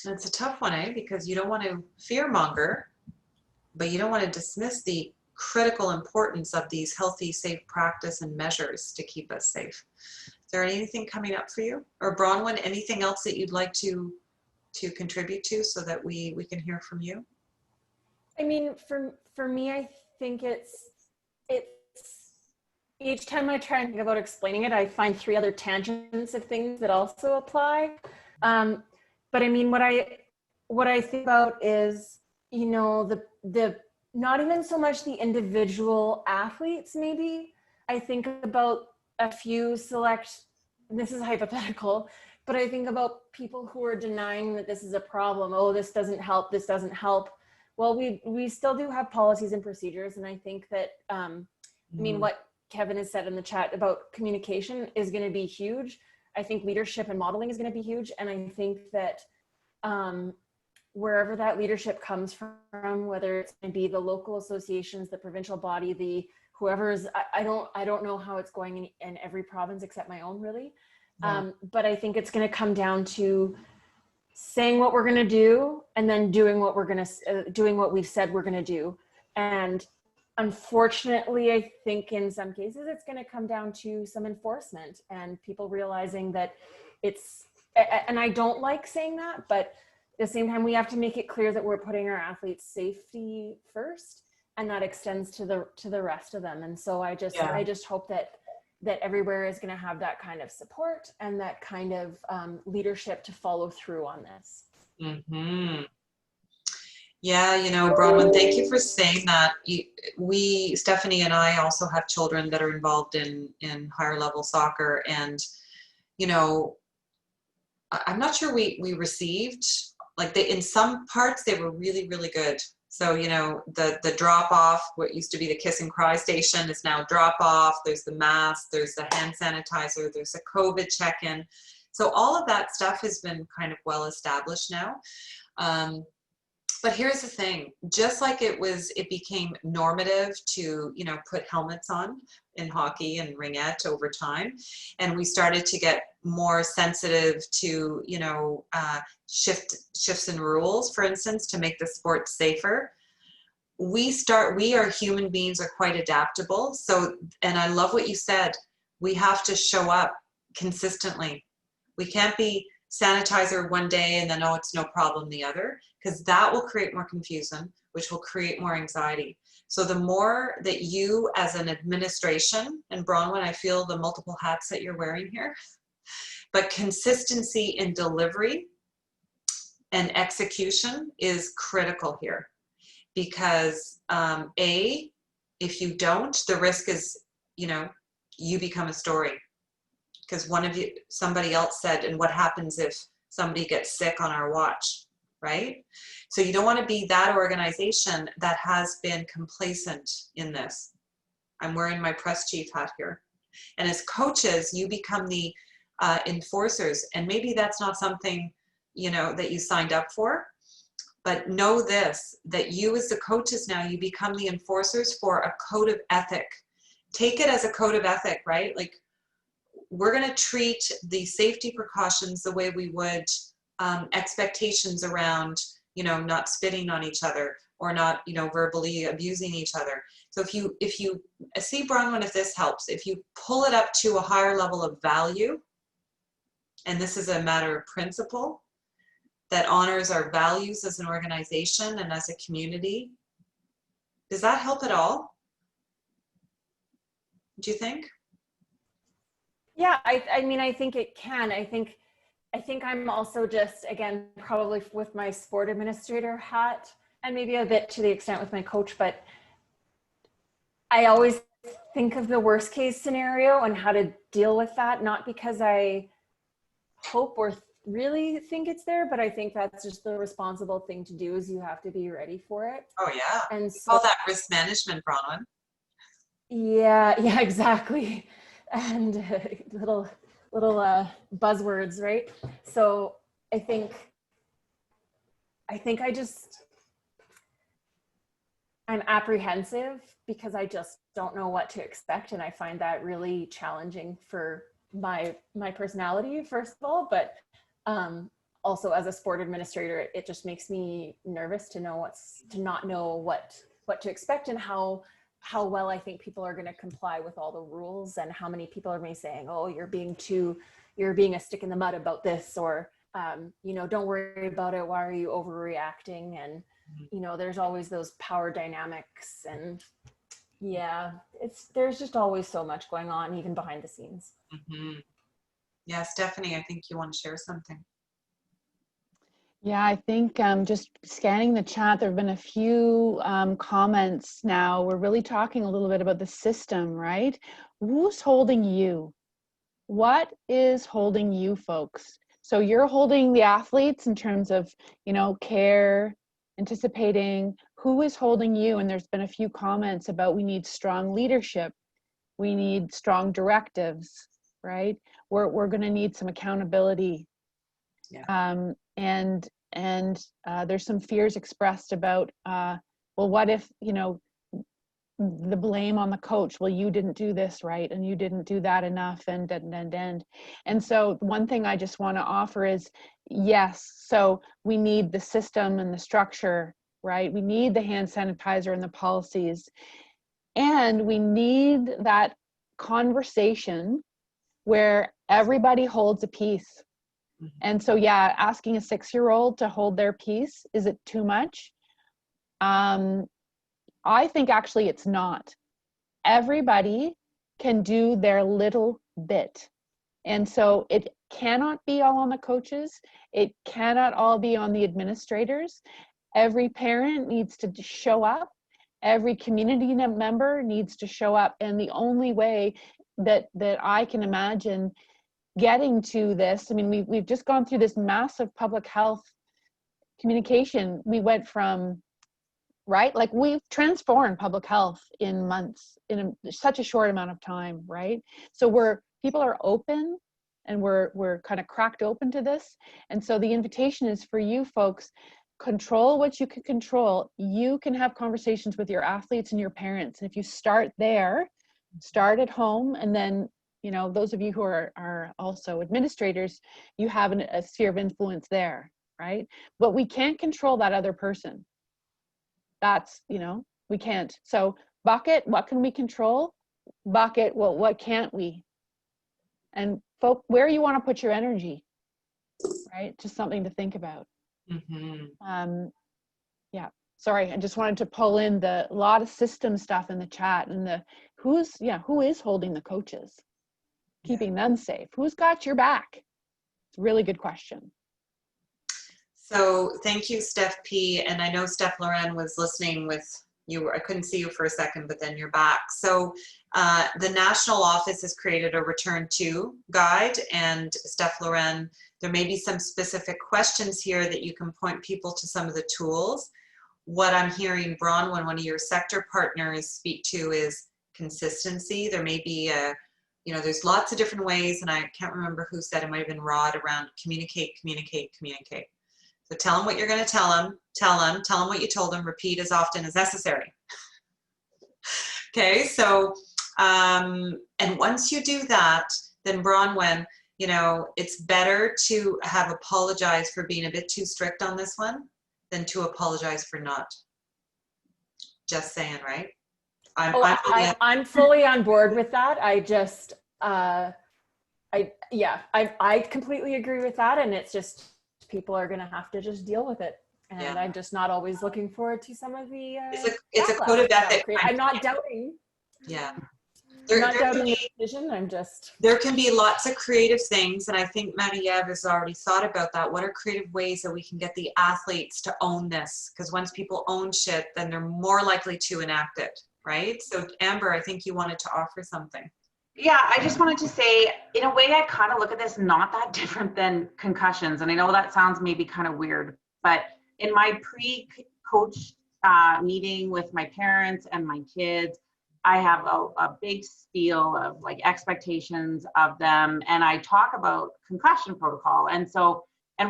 It's a tough one, because you don't want to fearmonger, but you don't want to dismiss the critical importance of these healthy, safe practice and measures to keep us safe. Is there anything coming up for you? Or Bronwyn, anything else that you'd like to contribute to so that we can hear from you? I mean, for me, I think it's each time I try and think about explaining it, I find 3 other tangents of things that also apply. But I mean, what I think about is, the not even so much the individual athletes, maybe. I think about a few select, this is hypothetical, but I think about people who are denying that this is a problem. Oh, this doesn't help, this doesn't help. Well, we still do have policies and procedures. And I think that, I mean, what Kevin has said in the chat about communication is going to be huge. I think leadership and modeling is going to be huge. And I think that wherever that leadership comes from, whether it's going to be the local associations, the provincial body, the whoever's, I don't know how it's going in every province except my own, really. Yeah. But I think it's going to come down to saying what we're going to do and then doing what doing what we've said we're going to do. And unfortunately, I think in some cases it's going to come down to some enforcement and people realizing that and I don't like saying that, but at the same time, we have to make it clear that we're putting our athletes' safety first, and that extends to the rest of them. And so I just hope that everywhere is going to have that kind of support and that kind of leadership to follow through on this. Mm-hmm. Yeah, Bronwyn, thank you for saying that. Stephanie and I also have children that are involved in higher level soccer, and I'm not sure we received, like, in some parts they were really, really good. So, the drop off, what used to be the kiss and cry station is now drop off. There's the mask, there's the hand sanitizer, there's a COVID check-in. So all of that stuff has been kind of well established now. But here's the thing, just like it became normative to, put helmets on in hockey and ringette over time. And we started to get more sensitive to, shifts in rules, for instance, to make the sport safer. We are human beings, are quite adaptable. So, and I love what you said, we have to show up consistently. We can't be sanitizer one day and then, oh, it's no problem the other, because that will create more confusion, which will create more anxiety. So the more that you as an administration, and Bronwyn, I feel the multiple hats that you're wearing here, but consistency in delivery and execution is critical here, because if you don't, the risk is, you become a story. Because somebody else said, and what happens if somebody gets sick on our watch, right? So you don't want to be that organization that has been complacent in this. I'm wearing my press chief hat here. And as coaches, you become the enforcers, and maybe that's not something, that you signed up for, but know this, that you as the coaches now, you become the enforcers for a code of ethic. Take it as a code of ethic, right? Like, we're going to treat the safety precautions the way we would expectations around, not spitting on each other, or not, verbally abusing each other. So if you see, Bronwyn, if this helps, if you pull it up to a higher level of value, and this is a matter of principle that honors our values as an organization and as a community, does that help at all? Do you think? Yeah, I mean, I think it can. I think I'm also just, again, probably with my sport administrator hat, and maybe a bit to the extent with my coach, but I always think of the worst case scenario and how to deal with that, not because I hope or really think it's there, but I think that's just the responsible thing to do, is you have to be ready for it. Oh yeah. And We so call that risk management, Bronwyn. yeah, exactly. And little buzzwords, right? So I think I'm apprehensive because I just don't know what to expect, and I find that really challenging for my personality, first of all, but also as a sport administrator, it just makes me nervous to not know what to expect, and how well I think people are going to comply with all the rules, and how many people are maybe saying, oh, you're being a stick in the mud about this, or don't worry about it, why are you overreacting? And there's always those power dynamics, and there's just always so much going on, even behind the scenes. Mm-hmm. Yeah, Stephanie, I think you want to share something. Yeah, I think just scanning the chat, there have been a few comments now. We're really talking a little bit about the system, right? Who's holding you? What is holding you, folks? So you're holding the athletes in terms of, care, anticipating. Who is holding you? And there's been a few comments about we need strong leadership. We need strong directives, right? We're going to need some accountability. Yeah. And there's some fears expressed about, well, what if, the blame on the coach, well, you didn't do this right, and you didn't do that enough, and. And so one thing I just want to offer is, yes, so we need the system and the structure, right? We need the hand sanitizer and the policies, and we need that conversation where everybody holds a piece. And so, yeah, asking a 6-year-old to hold their peace, is it too much? I think actually it's not. Everybody can do their little bit. And so it cannot be all on the coaches. It cannot all be on the administrators. Every parent needs to show up. Every community member needs to show up. And the only way that I can imagine getting to this, I mean, we've just gone through this massive public health communication. We went from, right, like we've transformed public health in months, in such a short amount of time, right? So people are open, and we're kind of cracked open to this. And so the invitation is for you folks, control what you can control. You can have conversations with your athletes and your parents. And if you start there, start at home, and then those of you who are also administrators, you have a sphere of influence there, right? But we can't control that other person. That's, we can't. So bucket, what can we control? Bucket, well, what can't we? And where you want to put your energy, right? Just something to think about. Mm-hmm. Yeah. Sorry, I just wanted to pull in a lot of system stuff in the chat, and who is holding the coaches? Keeping them safe. Who's got your back? It's a really good question. So thank you, Steph P. And I know Steph Loren was listening with you. I couldn't see you for a second, but then you're back. So the national office has created a return to guide, and Steph Loren, there may be some specific questions here that you can point people to some of the tools. What I'm hearing Bronwyn, one of your sector partners, speak to is consistency. There may be there's lots of different ways, and I can't remember who said, it might have been Rod, around communicate, communicate, communicate. So tell them what you're going to tell them what you told them, repeat as often as necessary. Okay, so, and once you do that, then Bronwyn, it's better to have apologized for being a bit too strict on this one than to apologize for not. Just saying, right? I'm fully on board with that. I just, I completely agree with that. And it's just, people are going to have to just deal with it. And yeah. I'm just not always looking forward to some of the, it's a code of ethics. I'm not doubting. Yeah. I'm not doubting the decision. I'm just. There can be lots of creative things. And I think Marie-Ève has already thought about that. What are creative ways that we can get the athletes to own this? Because once people own shit, then they're more likely to enact it, right? So Amber, I think you wanted to offer something. Yeah, I just wanted to say, in a way, I kind of look at this not that different than concussions. And I know that sounds maybe kind of weird, but in my pre-coach meeting with my parents and my kids, I have a big spiel of like expectations of them. And I talk about concussion protocol. And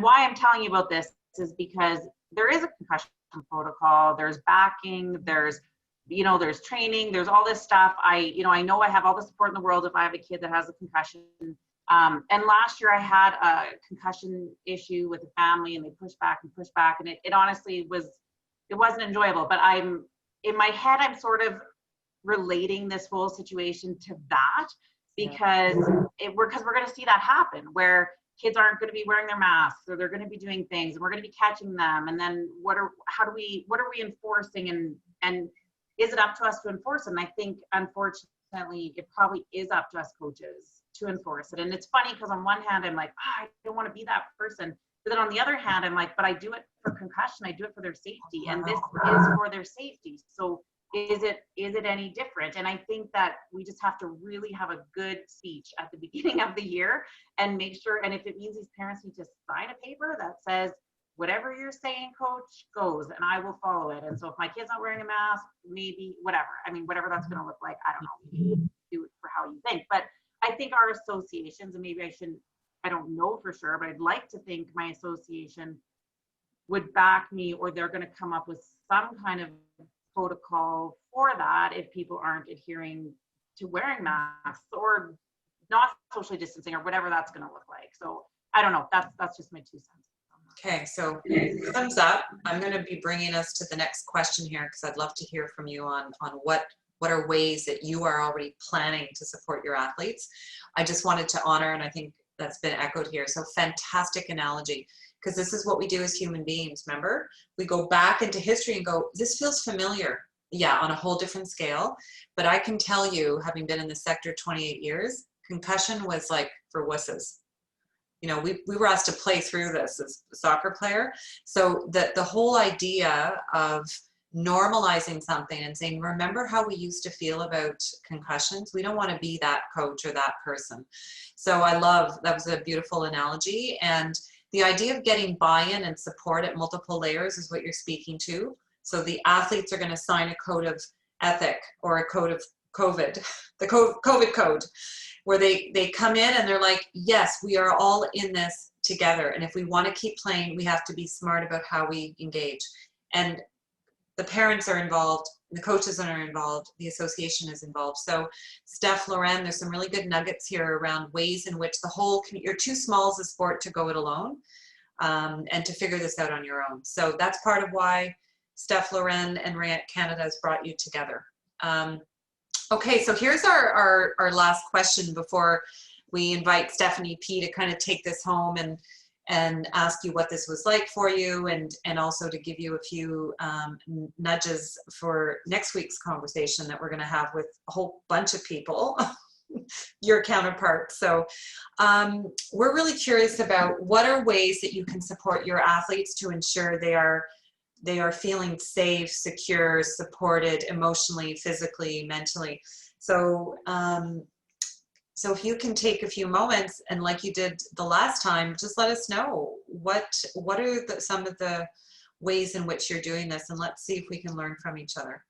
why I'm telling you about this is because there is a concussion protocol, there's backing, there's training, there's all this stuff. I know I have all the support in the world if I have a kid that has a concussion. And last year I had a concussion issue with the family, and they pushed back, and it honestly wasn't enjoyable. But in my head, I'm sort of relating this whole situation to that, because we're going to see that happen, where kids aren't going to be wearing their masks, or they're going to be doing things, and we're going to be catching them. And then what are we enforcing, and is it up to us to enforce it? And I think, unfortunately, it probably is up to us coaches to enforce it. And it's funny, because on one hand, I'm like, I don't want to be that person. But then on the other hand, I'm like, but I do it for concussion. I do it for their safety. And this is for their safety. So is it any different? And I think that we just have to really have a good speech at the beginning of the year and make sure, and if it means these parents need to sign a paper that says, whatever you're saying, coach, goes, and I will follow it. And so if my kid's not wearing a mask, maybe whatever. I mean, whatever that's going to look like, I don't know. Maybe do it for how you think. But I think our associations, and maybe I don't know for sure, but I'd like to think my association would back me, or they're going to come up with some kind of protocol for that if people aren't adhering to wearing masks or not socially distancing, or whatever that's going to look like. So I don't know. That's just my 2 cents. Okay, so thumbs up. I'm going to be bringing us to the next question here, because I'd love to hear from you on what are ways that you are already planning to support your athletes. I just wanted to honor, and I think that's been echoed here, so fantastic analogy, because this is what we do as human beings. Remember, we go back into history and go, this feels familiar. Yeah, on a whole different scale. But I can tell you, having been in the sector 28 years, concussion was like for wusses. We were asked to play through this as a soccer player. So the whole idea of normalizing something and saying, remember how we used to feel about concussions? We don't want to be that coach or that person. So that was a beautiful analogy. And the idea of getting buy-in and support at multiple layers is what you're speaking to. So the athletes are going to sign a code of ethic, or a code of COVID, the COVID code, where they come in and they're like, yes, we are all in this together. And if we want to keep playing, we have to be smart about how we engage. And the parents are involved, the coaches are involved, the association is involved. So Steph, Loren, there's some really good nuggets here around ways in which you're too small as a sport to go it alone, and to figure this out on your own. So that's part of why Steph, Loren, and Ringette Canada has brought you together. Okay, so here's our last question before we invite Stephanie P to kind of take this home and ask you what this was like for you, and also to give you a few nudges for next week's conversation that we're going to have with a whole bunch of people. your counterpart. So we're really curious about what are ways that you can support your athletes to ensure they are feeling safe, secure, supported emotionally, physically, mentally. So so if you can take a few moments, and like you did the last time, just let us know what are some of the ways in which you're doing this, and let's see if we can learn from each other.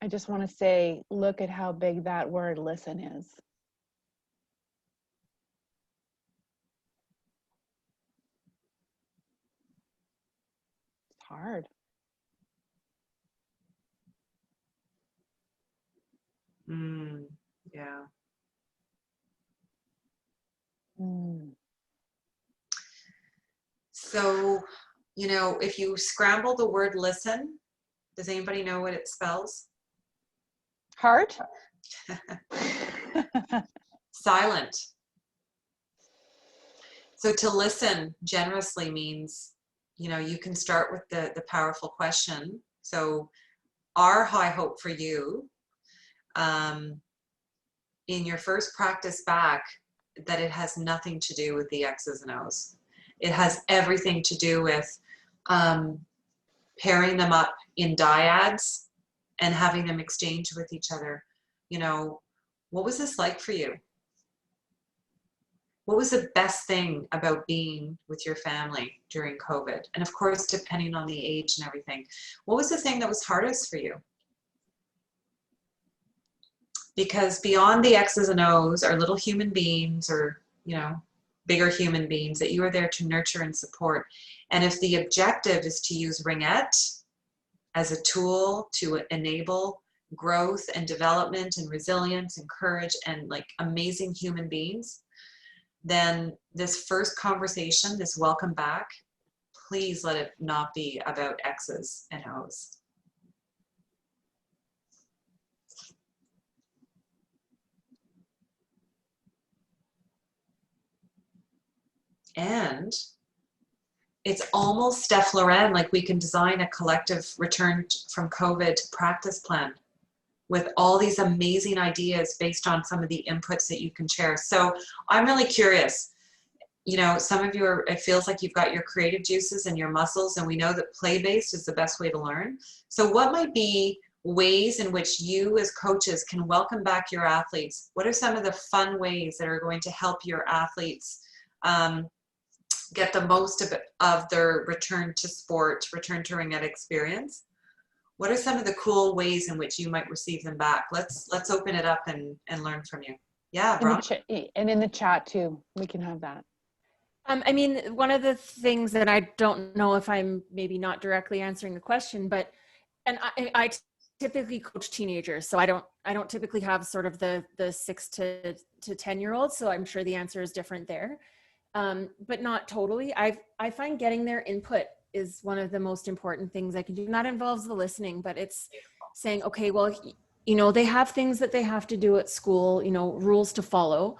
I just want to say, look at how big that word listen is. It's hard. Yeah. So, you know, if you scramble the word listen, does anybody know what it spells? Heart? Silent. So to listen generously means, you know, you can start with the powerful question. So our high hope for you in your first practice back, that it has nothing to do with the X's and O's. It has everything to do with pairing them up in dyads and having them exchange with each other. You know, what was this like for you? What was the best thing about being with your family during COVID? And of course, depending on the age and everything, what was the thing that was hardest for you? Because beyond the X's and O's are little human beings, or, you know, bigger human beings that you are there to nurture and support. And if the objective is to use Ringette as a tool to enable growth and development and resilience and courage and like amazing human beings, then this first conversation, this welcome back, please let it not be about X's and O's. And it's almost Steph Loren, like we can design a collective return from COVID practice plan with all these amazing ideas based on some of the inputs that you can share. So I'm really curious. You know, some of you are, it feels like you've got your creative juices and your muscles, and we know that play-based is the best way to learn. So what might be ways in which you as coaches can welcome back your athletes? What are some of the fun ways that are going to help your athletes get the most of their return to sport, return to Ringette experience? What are some of the cool ways in which you might receive them back? Let's open it up and learn from you. Yeah, Brown. And in the chat too, we can have that. I mean, one of the things that I don't know if I'm maybe not directly answering the question, but, and I typically coach teenagers, so I don't typically have sort of the 6 to 10-year-olds, so I'm sure the answer is different there. But not totally. I find getting their input is one of the most important things I can do. And that involves the listening, but it's saying, okay, well, you know, they have things that they have to do at school, you know, rules to follow.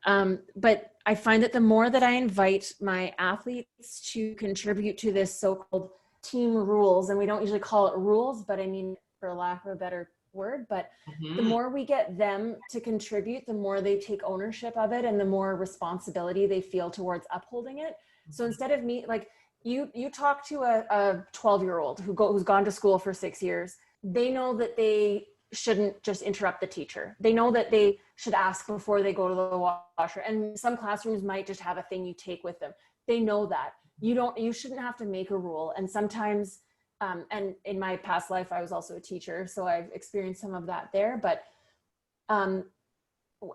But I find that the more that I invite my athletes to contribute to this so-called team rules, and we don't usually call it rules, but I mean, for lack of a better word, but the more we get them to contribute, the more they take ownership of it and the more responsibility they feel towards upholding it. So instead of me, like you talk to a 12-year-old who's gone to school for 6 years, they know that they shouldn't just interrupt the teacher. They know that they should ask before they go to the washer. And some classrooms might just have a thing you take with them. They know that. You shouldn't have to make a rule. And sometimes, and in my past life, I was also a teacher, so I've experienced some of that there. But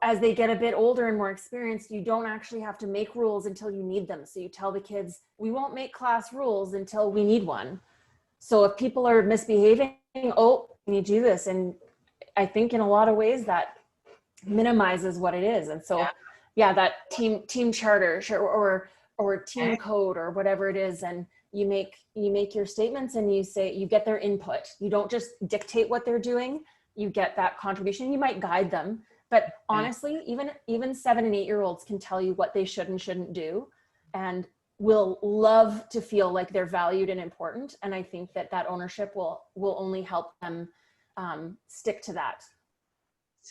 as they get a bit older and more experienced, you don't actually have to make rules until you need them. So you tell the kids, we won't make class rules until we need one. So if people are misbehaving, oh, we need to do this. And I think in a lot of ways that minimizes what it is. And so, yeah, that team charter, team code or whatever it is, and you make your statements and you get their input. You don't just dictate what they're doing. You get that contribution. You might guide them, but honestly, even 7 and 8 year olds can tell you what they should and shouldn't do, and will love to feel like they're valued and important. And I think that ownership will only help them stick to that.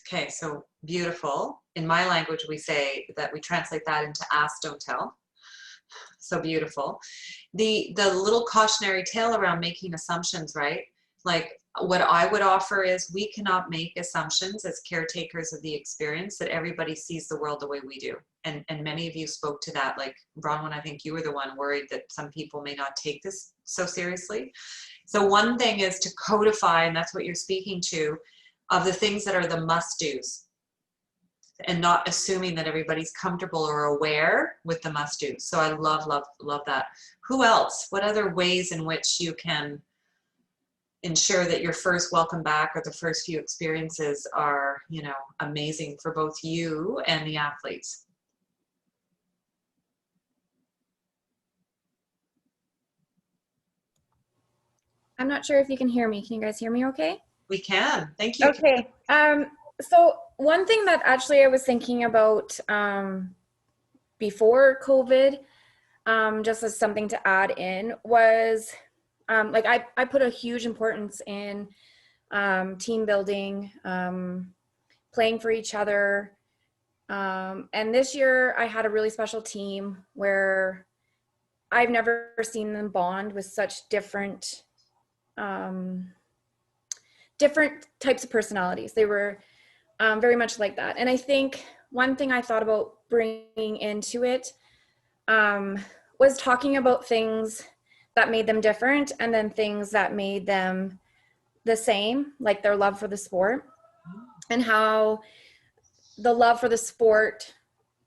Okay, so beautiful. In my language, we say that we translate that into ask, don't tell. So beautiful. The little cautionary tale around making assumptions, right? Like what I would offer is we cannot make assumptions as caretakers of the experience that everybody sees the world the way we do. And many of you spoke to that, like Bronwyn, I think you were the one worried that some people may not take this so seriously. So one thing is to codify, and that's what you're speaking to, of the things that are the must-dos, and not assuming that everybody's comfortable or aware with the must-dos. So I love, love, love that. Who else? What other ways in which you can ensure that your first welcome back or the first few experiences are, you know, amazing for both you and the athletes? I'm not sure if you can hear me. Can you guys hear me okay? We can. Thank you. Okay. So one thing that actually I was thinking about before COVID, just as something to add in, was like I put a huge importance in team building, playing for each other. And this year I had a really special team where I've never seen them bond with such different types of personalities. They were very much like that. And I think one thing I thought about bringing into it was talking about things that made them different and then things that made them the same, like their love for the sport, and how the love for the sport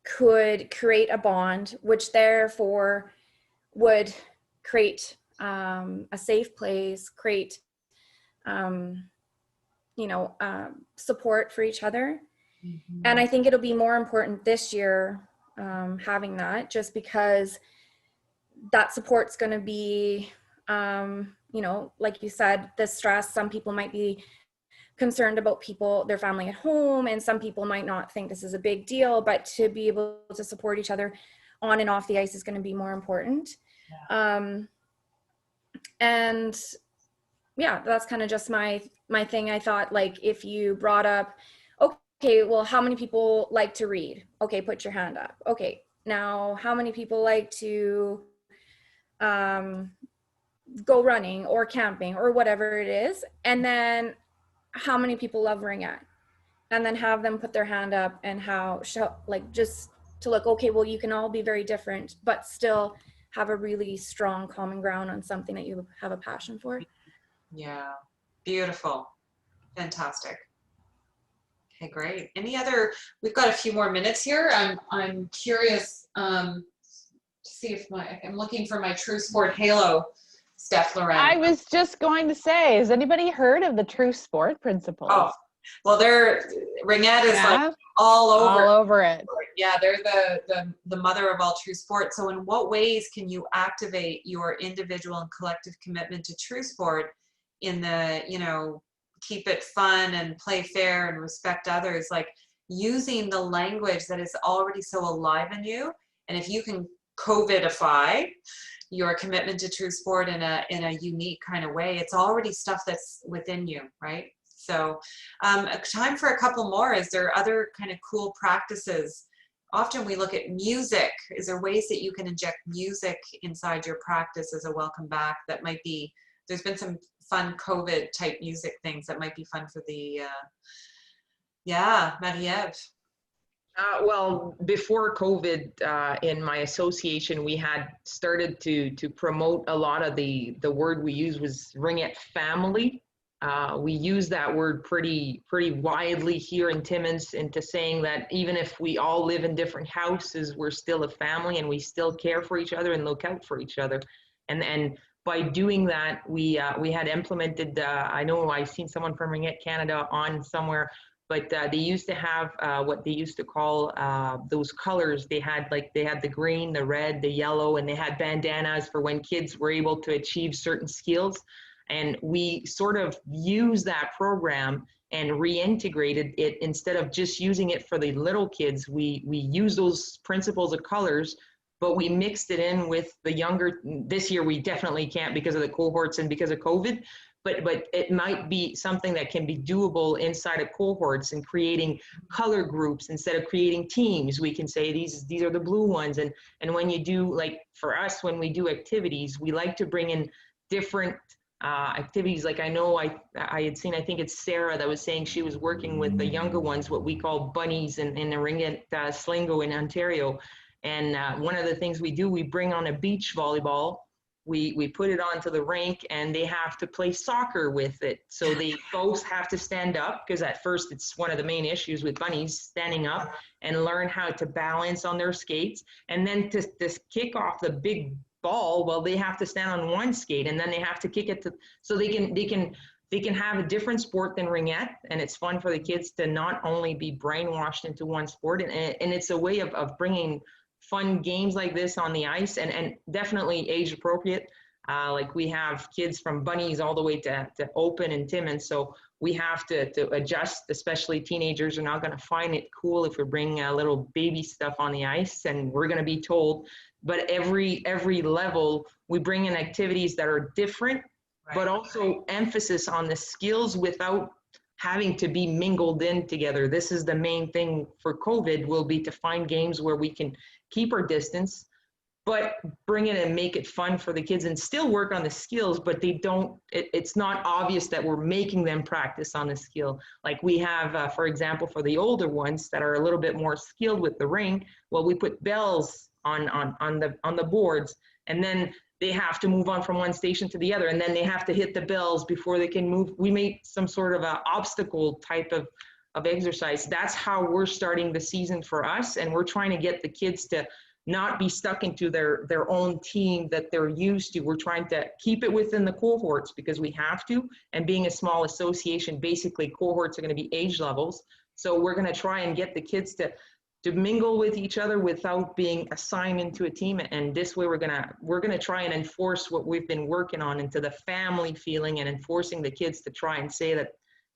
could create a bond, which therefore would create a safe place, create support for each other. Mm-hmm. And I think it'll be more important this year having that, just because that support's going to be, like you said, the stress. Some people might be concerned about their family at home, and some people might not think this is a big deal, but to be able to support each other on and off the ice is going to be more important. Yeah. And yeah, that's kind of just my thing. I thought, like, if you brought up, okay, well, how many people like to read? Okay, put your hand up. Okay, now how many people like to go running or camping or whatever it is? And then how many people love ringette? And then have them put their hand up, and just to look, okay, well, you can all be very different, but still have a really strong common ground on something that you have a passion for. Yeah, beautiful. Fantastic. Okay, great. Any other, we've got a few more minutes here. I'm curious to see if I'm looking for my True Sport Halo, Steph Loren. I was just going to say, has anybody heard of the True Sport principles? Oh, well, ringette is like all over it. Yeah, they're the mother of all true sport. So in what ways can you activate your individual and collective commitment to true sport in the, keep it fun and play fair and respect others, like using the language that is already so alive in you? And if you can COVIDify your commitment to true sport in a unique kind of way, it's already stuff that's within you, right? So time for a couple more. Is there other kind of cool practices? Often we look at music. Is there ways that you can inject music inside your practice as a welcome back that might be, there's been some fun COVID type music things that might be fun for the, Marie-Ève. Well, before COVID, in my association, we had started to promote a lot of the word we use was ringette family. We use that word pretty widely here in Timmins, into saying that even if we all live in different houses, we're still a family and we still care for each other and look out for each other. And by doing that, we had implemented, I know I've seen someone from Ringette Canada on somewhere, but they used to have what they used to call those colors. They had the green, the red, the yellow, and they had bandanas for when kids were able to achieve certain skills. And we sort of used that program and reintegrated it. Instead of just using it for the little kids, we use those principles of colors, but we mixed it in with the younger. This year we definitely can't because of the cohorts and because of COVID, but it might be something that can be doable inside of cohorts, and creating color groups instead of creating teams. We can say these are the blue ones. And when you do, like for us, when we do activities, we like to bring in different activities. Like I know I had seen, I think it's Sarah that was saying she was working with the younger ones, what we call bunnies in the Ringett Slingo in Ontario. And one of the things we do, we bring on a beach volleyball. We put it onto the rink, and they have to play soccer with it. So they both have to stand up, because at first it's one of the main issues with bunnies, standing up, and learn how to balance on their skates. And then to kick off the big ball, well, they have to stand on one skate, and then they have to kick it to, so they can have a different sport than ringette. And it's fun for the kids to not only be brainwashed into one sport, and it's a way of bringing fun games like this on the ice, and definitely age appropriate. Like we have kids from bunnies all the way to open and Timmins, so we have to adjust. Especially teenagers are not going to find it cool if we bring little baby stuff on the ice, and we're going to be told. But every level, we bring in activities that are different, but also emphasis on the skills without having to be mingled in together. This is the main thing for COVID, will be to find games where we can keep our distance, but bring it and make it fun for the kids, and still work on the skills, but they don't, it's not obvious that we're making them practice on the skill. Like we have, for example, for the older ones that are a little bit more skilled with the ring, well, we put bells on the boards, and then they have to move on from one station to the other, and then they have to hit the bells before they can move. We made some sort of a obstacle type of exercise. That's how we're starting the season for us, and we're trying to get the kids to not be stuck into their own team that they're used to. We're trying to keep it within the cohorts because we have to, and being a small association, basically cohorts are going to be age levels. So we're going to try and get the kids to mingle with each other without being assigned into a team. And this way we're gonna try and enforce what we've been working on into the family feeling, and enforcing the kids to try and say that,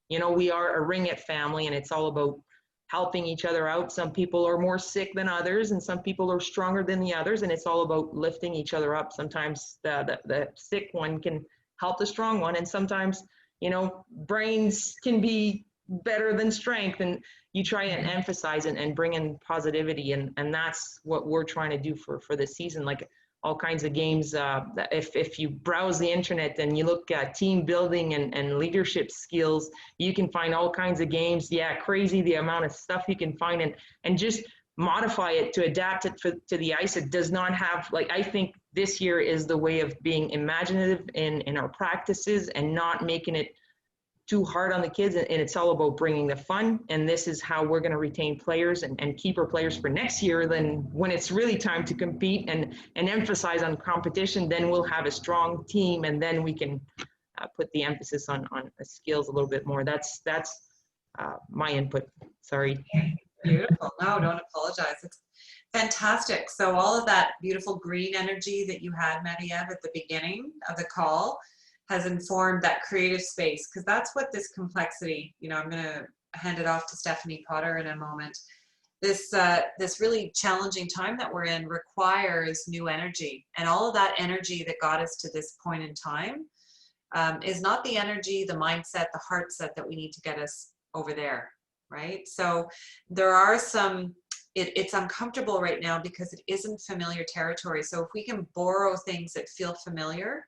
you know, we are a ringette family, and it's all about helping each other out. Some people are more sick than others, and some people are stronger than the others, and it's all about lifting each other up. Sometimes the sick one can help the strong one, and sometimes, you know, brains can be better than strength, and you try and emphasize and bring in positivity, and that's what we're trying to do for the season. Like all kinds of games. If you browse the internet and you look at team building and leadership skills, you can find all kinds of games. Yeah, crazy the amount of stuff you can find, and just modify it to adapt it to the ice. It does not have, like, I think this year is the way of being imaginative in our practices and not making it too hard on the kids, and it's all about bringing the fun. And this is how we're going to retain players and keep our players for next year. Then when it's really time to compete and emphasize on competition, then we'll have a strong team, and then we can put the emphasis on the skills a little bit more. That's my input. Sorry. Beautiful. No, don't apologize. It's fantastic. So all of that beautiful green energy that you had, Marie-Ève, at the beginning of the call has informed that creative space, because that's what this complexity, you know, I'm going to hand it off to Stephanie Potter in a moment. This really challenging time that we're in requires new energy, and all of that energy that got us to this point in time is not the energy, the mindset, the heart set that we need to get us over there, right? So there are some, it's uncomfortable right now because it isn't familiar territory. So if we can borrow things that feel familiar,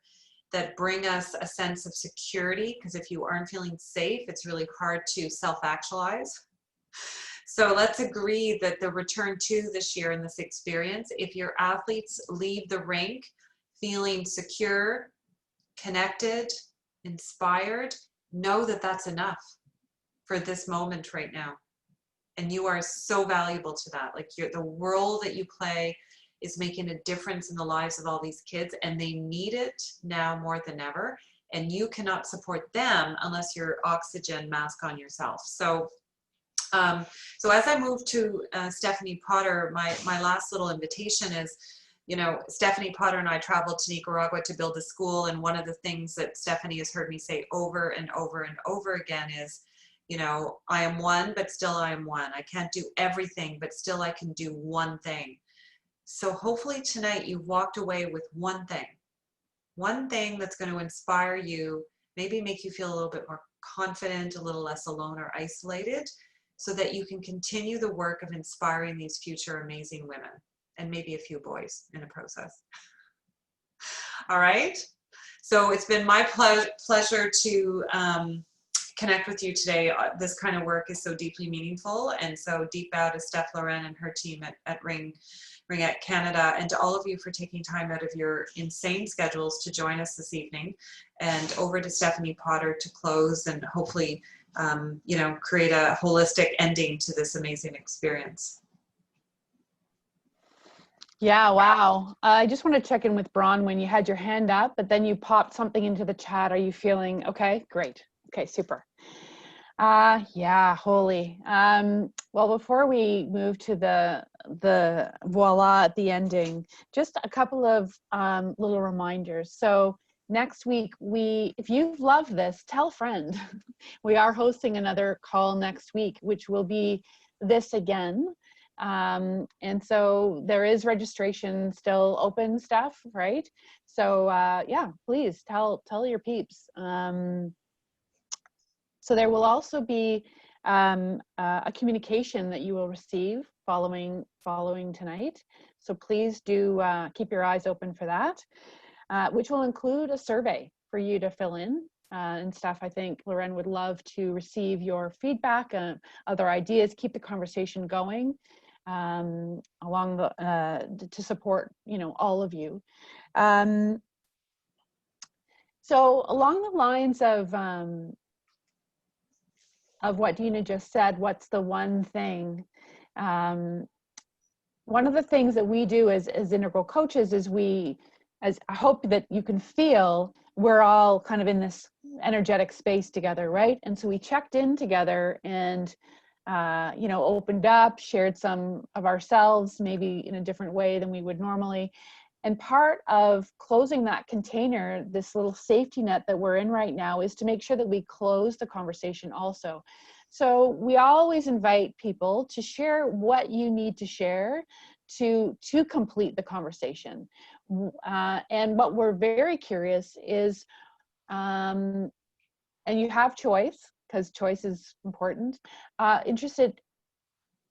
that bring us a sense of security, because if you aren't feeling safe, it's really hard to self-actualize. So let's agree that the return to this year in this experience, if your athletes leave the rink feeling secure, connected, inspired, know that that's enough for this moment right now. And you are so valuable to that. Like, the role that you play is making a difference in the lives of all these kids, and they need it now more than ever. And you cannot support them unless you're oxygen mask on yourself. So So as I move to Stephanie Potter, my last little invitation is, Stephanie Potter and I traveled to Nicaragua to build a school. And one of the things that Stephanie has heard me say over and over and over again is, I am one, but still I am one. I can't do everything, but still I can do one thing. So hopefully tonight you've walked away with one thing that's going to inspire you, maybe make you feel a little bit more confident, a little less alone or isolated, so that you can continue the work of inspiring these future amazing women and maybe a few boys in the process. All right. So it's been my pleasure to connect with you today. This kind of work is so deeply meaningful, and so deep bow to Steph Loren and her team at Ringette Canada, and to all of you for taking time out of your insane schedules to join us this evening. And over to Stephanie Potter to close and hopefully create a holistic ending to this amazing experience. Yeah, wow. I just want to check in with Bron when you had your hand up, but then you popped something into the chat. Are you feeling okay? Great. Okay, super. Yeah, holy. Well, before we move to the voila at the ending, just a couple of little reminders. So next week, if you've loved this, tell a friend. We are hosting another call next week, which will be this again. And so there is registration still open stuff, right? So yeah, please tell your peeps. So there will also be a communication that you will receive following tonight. So please do keep your eyes open for that, which will include a survey for you to fill in and stuff. I think Loren would love to receive your feedback and other ideas, keep the conversation going along to support, all of you. So along the lines of what Dina just said, what's the one thing? One of the things that we do as integral coaches is as I hope that you can feel, we're all kind of in this energetic space together, right? And so we checked in together and, opened up, shared some of ourselves, maybe in a different way than we would normally. And part of closing that container, this little safety net that we're in right now, is to make sure that we close the conversation also. So we always invite people to share what you need to share to complete the conversation. And what we're very curious is, and you have choice, because choice is important, interested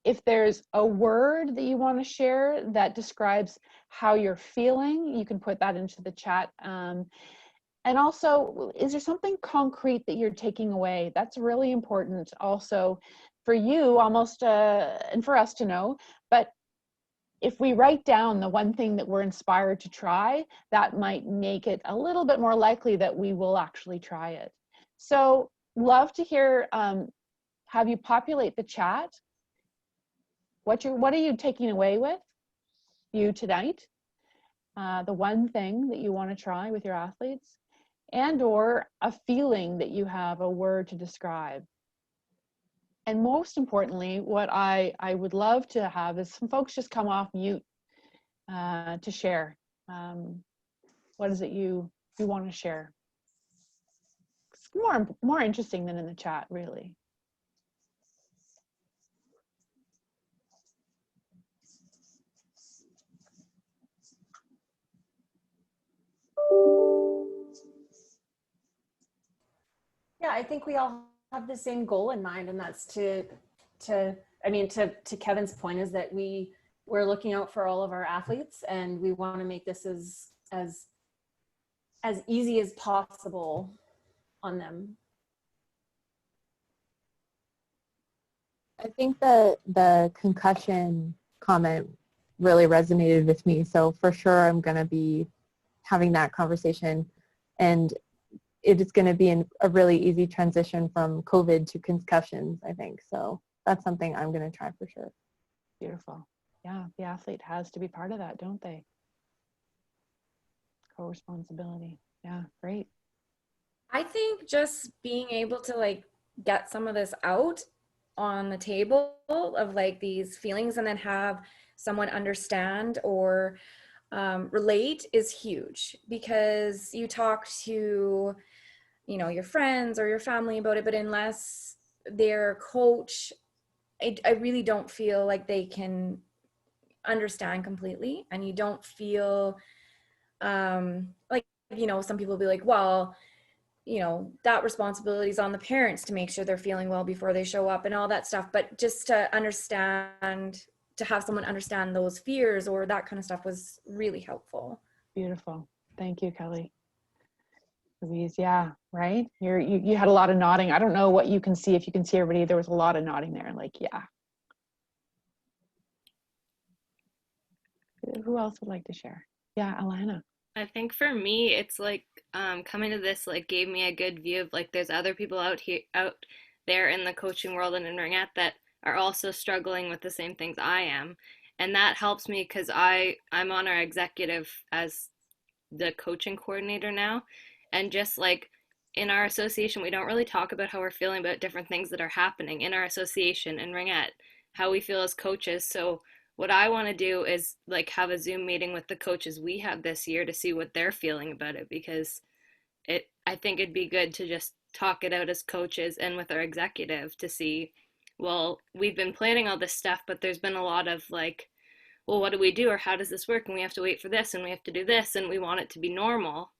if there's a word that you want to share that describes how you're feeling, you can put that into the chat. And also, is there something concrete that you're taking away? That's really important also for you almost, and for us to know. But if we write down the one thing that we're inspired to try, that might make it a little bit more likely that we will actually try it. So love to hear, have you populate the chat. What are you taking away with you tonight? The one thing that you want to try with your athletes, and or a feeling that you have, a word to describe. And most importantly, what I would love to have is some folks just come off mute to share. What is it you want to share? It's more interesting than in the chat, really. Yeah, I think we all have the same goal in mind, and that's to Kevin's point, is that we're looking out for all of our athletes, and we want to make this as easy as possible on them. I think the concussion comment really resonated with me. So for sure, I'm going to be having that conversation, and it is going to be a really easy transition from COVID to concussions, I think. So that's something I'm going to try for sure. Beautiful. Yeah, the athlete has to be part of that, don't they? Co-responsibility. Yeah, great. I think just being able to get some of this out on the table of like these feelings, and then have someone understand or relate is huge, because you talk to, you know, your friends or your family about it, but unless their coach, I really don't feel like they can understand completely. And you don't feel like, you know, some people will be like, well, you know, that responsibility is on the parents to make sure they're feeling well before they show up and all that stuff. But just to understand, to have someone understand those fears or that kind of stuff was really helpful. Beautiful. Thank you, Kelly. Louise, yeah, right? You had a lot of nodding. I don't know what you can see. If you can see everybody, there was a lot of nodding there. Like, yeah. Who else would like to share? Yeah, Alana. I think for me, it's like coming to this like gave me a good view of like there's other people out there in the coaching world and in Ringette that are also struggling with the same things I am, and that helps me because I'm on our executive as the coaching coordinator now, and just like in our association we don't really talk about how we're feeling about different things that are happening in our association in Ringette, how we feel as coaches. So what I want to do is like have a Zoom meeting with the coaches we have this year to see what they're feeling about it, because I think it'd be good to just talk it out as coaches and with our executive to see, well, we've been planning all this stuff, but there's been a lot of like, well, what do we do, or how does this work, and we have to wait for this and we have to do this and we want it to be normal.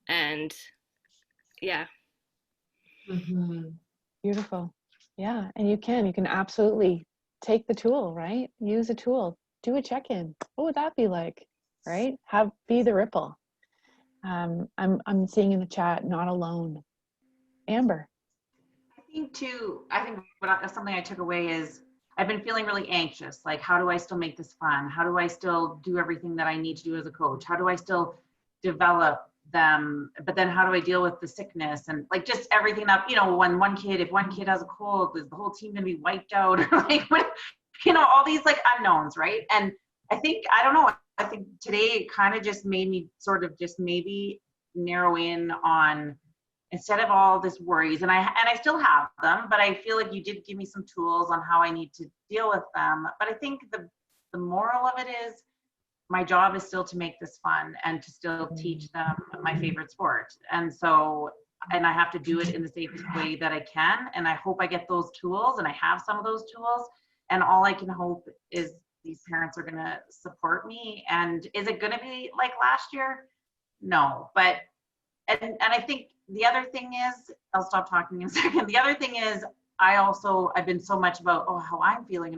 And yeah. Mm-hmm. Beautiful. Yeah, and you can absolutely take the tool, right? Use a tool, do a check-in. What would that be like, right? Be the ripple. I'm seeing in the chat, not alone. Amber. I think something I took away is I've been feeling really anxious. Like, how do I still make this fun? How do I still do everything that I need to do as a coach? How do I still develop them? But then how do I deal with the sickness and like just everything that, you know, if one kid has a cold, is the whole team gonna be wiped out? Like, you know, all these like unknowns, right? And I think today kind of just made me sort of just maybe narrow in on, instead of all this worries, and I still have them, but I feel like you did give me some tools on how I need to deal with them. But I think the moral of it is my job is still to make this fun and to still teach them my favorite sport. And I have to do it in the safest way that I can. And I hope I get those tools, and I have some of those tools. And all I can hope is these parents are gonna support me. And is it gonna be like last year? No, but, and I think the other thing is, I'll stop talking in a second. The other thing is, I've been so much about, how I'm feeling,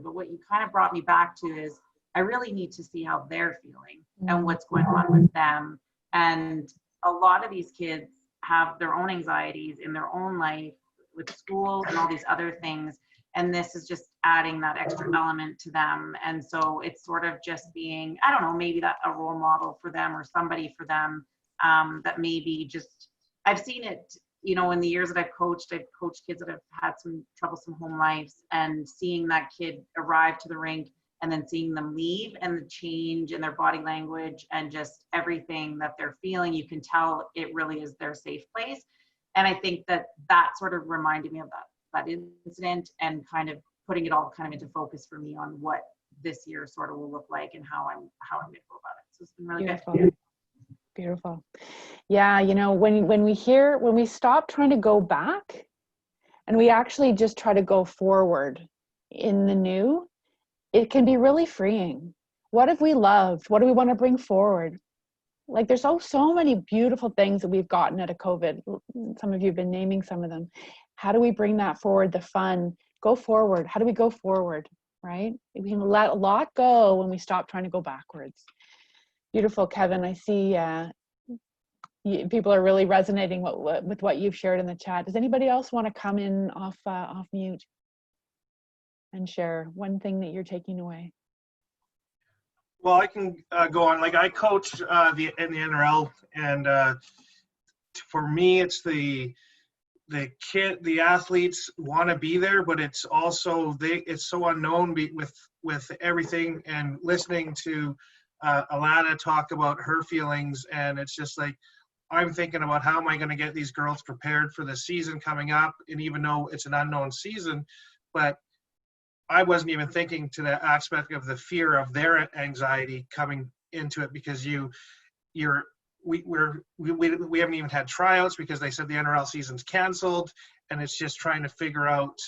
but what you kind of brought me back to is, I really need to see how they're feeling and what's going on with them. And a lot of these kids have their own anxieties in their own life with school and all these other things. And this is just adding that extra element to them. And so it's sort of just being, I don't know, maybe that a role model for them or somebody for them that maybe just, I've seen it, you know, in the years that I've coached kids that have had some troublesome home lives, and seeing that kid arrive to the rink and then seeing them leave, and the change in their body language and just everything that they're feeling, you can tell it really is their safe place. And I think that sort of reminded me of that incident, and kind of putting it all kind of into focus for me on what this year sort of will look like and how I'm going to go about it. So it's been really Beautiful. good. Beautiful. Yeah, you know, when we stop trying to go back and we actually just try to go forward in the new, it can be really freeing. What have we loved? What do we want to bring forward? Like, there's so many beautiful things that we've gotten out of COVID. Some of you have been naming some of them. How do we bring that forward? The fun, go forward. How do we go forward, right? We can let a lot go when we stop trying to go backwards. Beautiful, Kevin. I see people are really resonating with what you've shared in the chat. Does anybody else want to come in off mute and share one thing that you're taking away? Well, I can go on. Like, I coached in the NRL, and for me, it's the athletes want to be there, but it's also it's so unknown with everything, and listening to Alana talk about her feelings, and it's just like I'm thinking about how am I going to get these girls prepared for the season coming up, and even though it's an unknown season, but I wasn't even thinking to the aspect of the fear of their anxiety coming into it, because we haven't even had tryouts because they said the NRL season's canceled, and it's just trying to figure out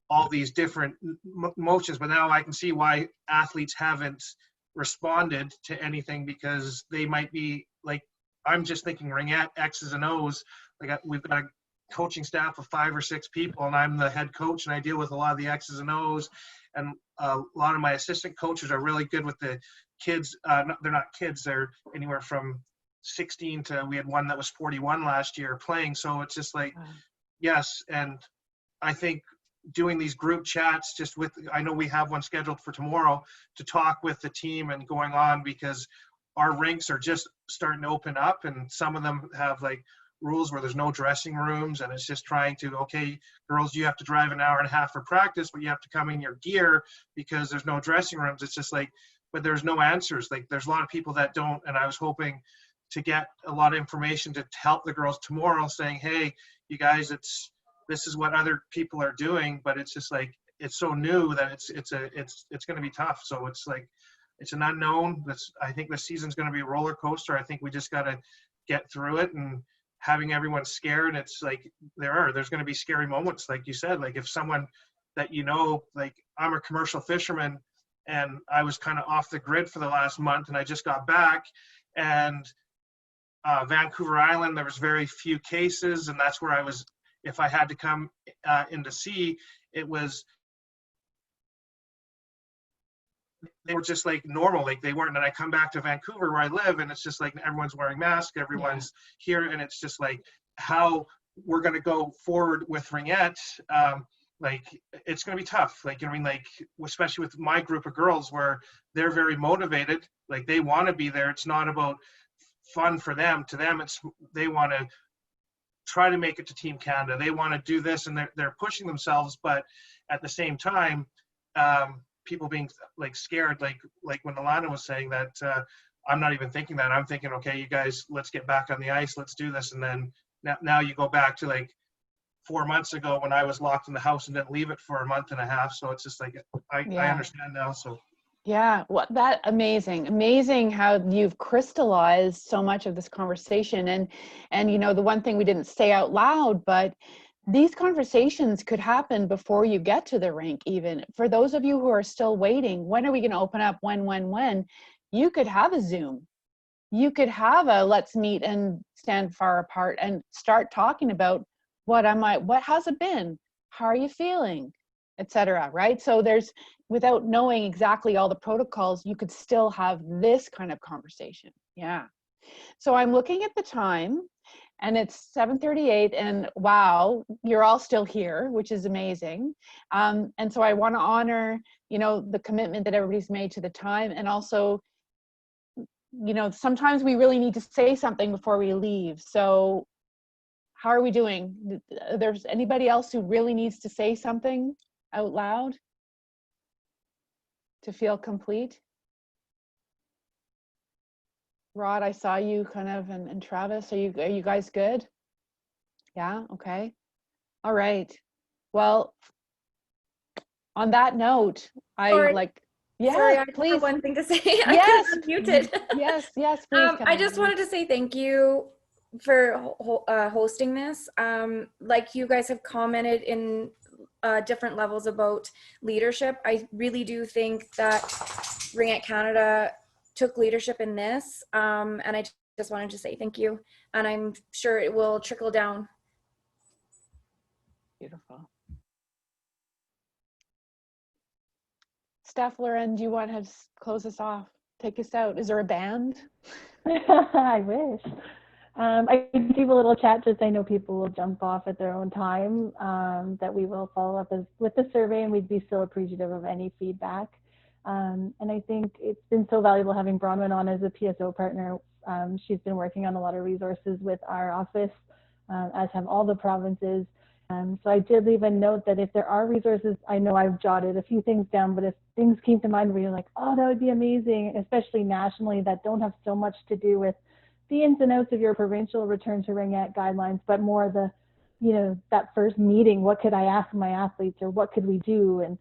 all these different motions. But now I can see why athletes haven't responded to anything, because they might be like, I'm just thinking ringette X's and O's. Like we've got a coaching staff of 5 or 6 people, and I'm the head coach, and I deal with a lot of the X's and O's. And a lot of my assistant coaches are really good with the kids. They're not kids; they're anywhere from 16 to, we had one that was 41 last year playing. So it's just like, yes. And I think doing these group chats, just with, I know we have one scheduled for tomorrow to talk with the team and going on, because our rinks are just starting to open up, and some of them have like rules where there's no dressing rooms, and it's just trying to, okay, girls, you have to drive an hour and a half for practice, but you have to come in your gear because there's no dressing rooms. It's just like, but there's no answers. Like there's a lot of people that don't, and I was hoping to get a lot of information to help the girls tomorrow, saying, hey, you guys, this is what other people are doing, but it's just like, it's so new that it's going to be tough. So it's like, it's an unknown. I think the season's going to be a roller coaster. I think we just got to get through it, and having everyone scared. It's like, there's going to be scary moments. Like you said, like if someone that, like I'm a commercial fisherman, and I was kind of off the grid for the last month, and I just got back, and Vancouver Island, there was very few cases, and that's where I was. If I had to come into sea, it was, they were just like normal, like they weren't. And I come back to Vancouver where I live, and it's just like everyone's wearing masks, everyone's here, and it's just like how we're going to go forward with ringette. Like it's going to be tough. Like, you know what I mean? Like, especially with my group of girls, where they're very motivated, like they want to be there. It's not about fun for them. To them, it's, they want to try to make it to Team Canada. They want to do this, and they're pushing themselves, but at the same time, people being like scared, like when Alana was saying that, I'm not even thinking that. I'm thinking, okay, you guys, let's get back on the ice, let's do this. And then now you go back to like 4 months ago when I was locked in the house and didn't leave it for a month and a half. So it's just like, I understand now. So yeah, well, that amazing how you've crystallized so much of this conversation. And the one thing we didn't say out loud, but these conversations could happen before you get to the rink. Even for those of you who are still waiting, when are we going to open up? When? You could have a Zoom. You could have a let's meet and stand far apart and start talking about what has it been? How are you feeling? Etc. Right? So without knowing exactly all the protocols, you could still have this kind of conversation. Yeah. So I'm looking at the time, and it's 7:38, and wow, you're all still here, which is amazing. And so I want to honor, the commitment that everybody's made to the time, and also, sometimes we really need to say something before we leave. So how are we doing? There's anybody else who really needs to say something out loud to feel complete? Rod, I saw you kind of, and Travis, are you guys good? Yeah, okay. All right. Well, on that note, Sorry, I just please. have one thing to say. Yes. I couldn't unmute it. Yes, please. I just wanted to say thank you for hosting this. Like you guys have commented in different levels about leadership. I really do think that Ringette Canada took leadership in this, and I just wanted to say thank you, and I'm sure it will trickle down. Beautiful. Steph, Lauren, do you want to close us off? Take us out. Is there a band? I wish. I can keep a little chat, just I know people will jump off at their own time, that we will follow up with the survey, and we'd be still appreciative of any feedback. And I think it's been so valuable having Bronwyn on as a PSO partner. She's been working on a lot of resources with our office, as have all the provinces. So I did leave a note that if there are resources, I know I've jotted a few things down, but if things came to mind where you're like, oh, that would be amazing, especially nationally, that don't have so much to do with the ins and outs of your provincial return to ringette guidelines, but more the, that first meeting, what could I ask my athletes, or what could we do? And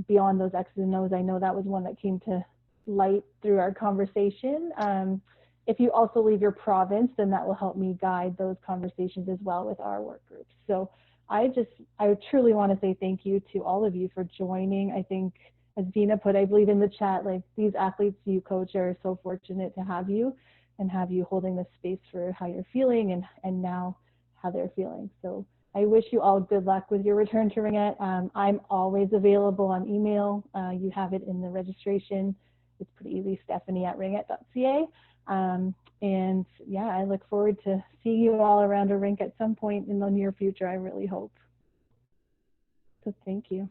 beyond those X's and O's, I know that was one that came to light through our conversation. If you also leave your province, then that will help me guide those conversations as well with our work groups. So I truly want to say thank you to all of you for joining. I think, as Dina put, I believe in the chat, like, these athletes you coach are so fortunate to have you, and have you holding the space for how you're feeling and now how they're feeling. So I wish you all good luck with your return to ringette. I'm always available on email. You have it in the registration. It's pretty easy, stephanie@ringette.ca. And yeah, I look forward to seeing you all around a rink at some point in the near future, I really hope. So thank you.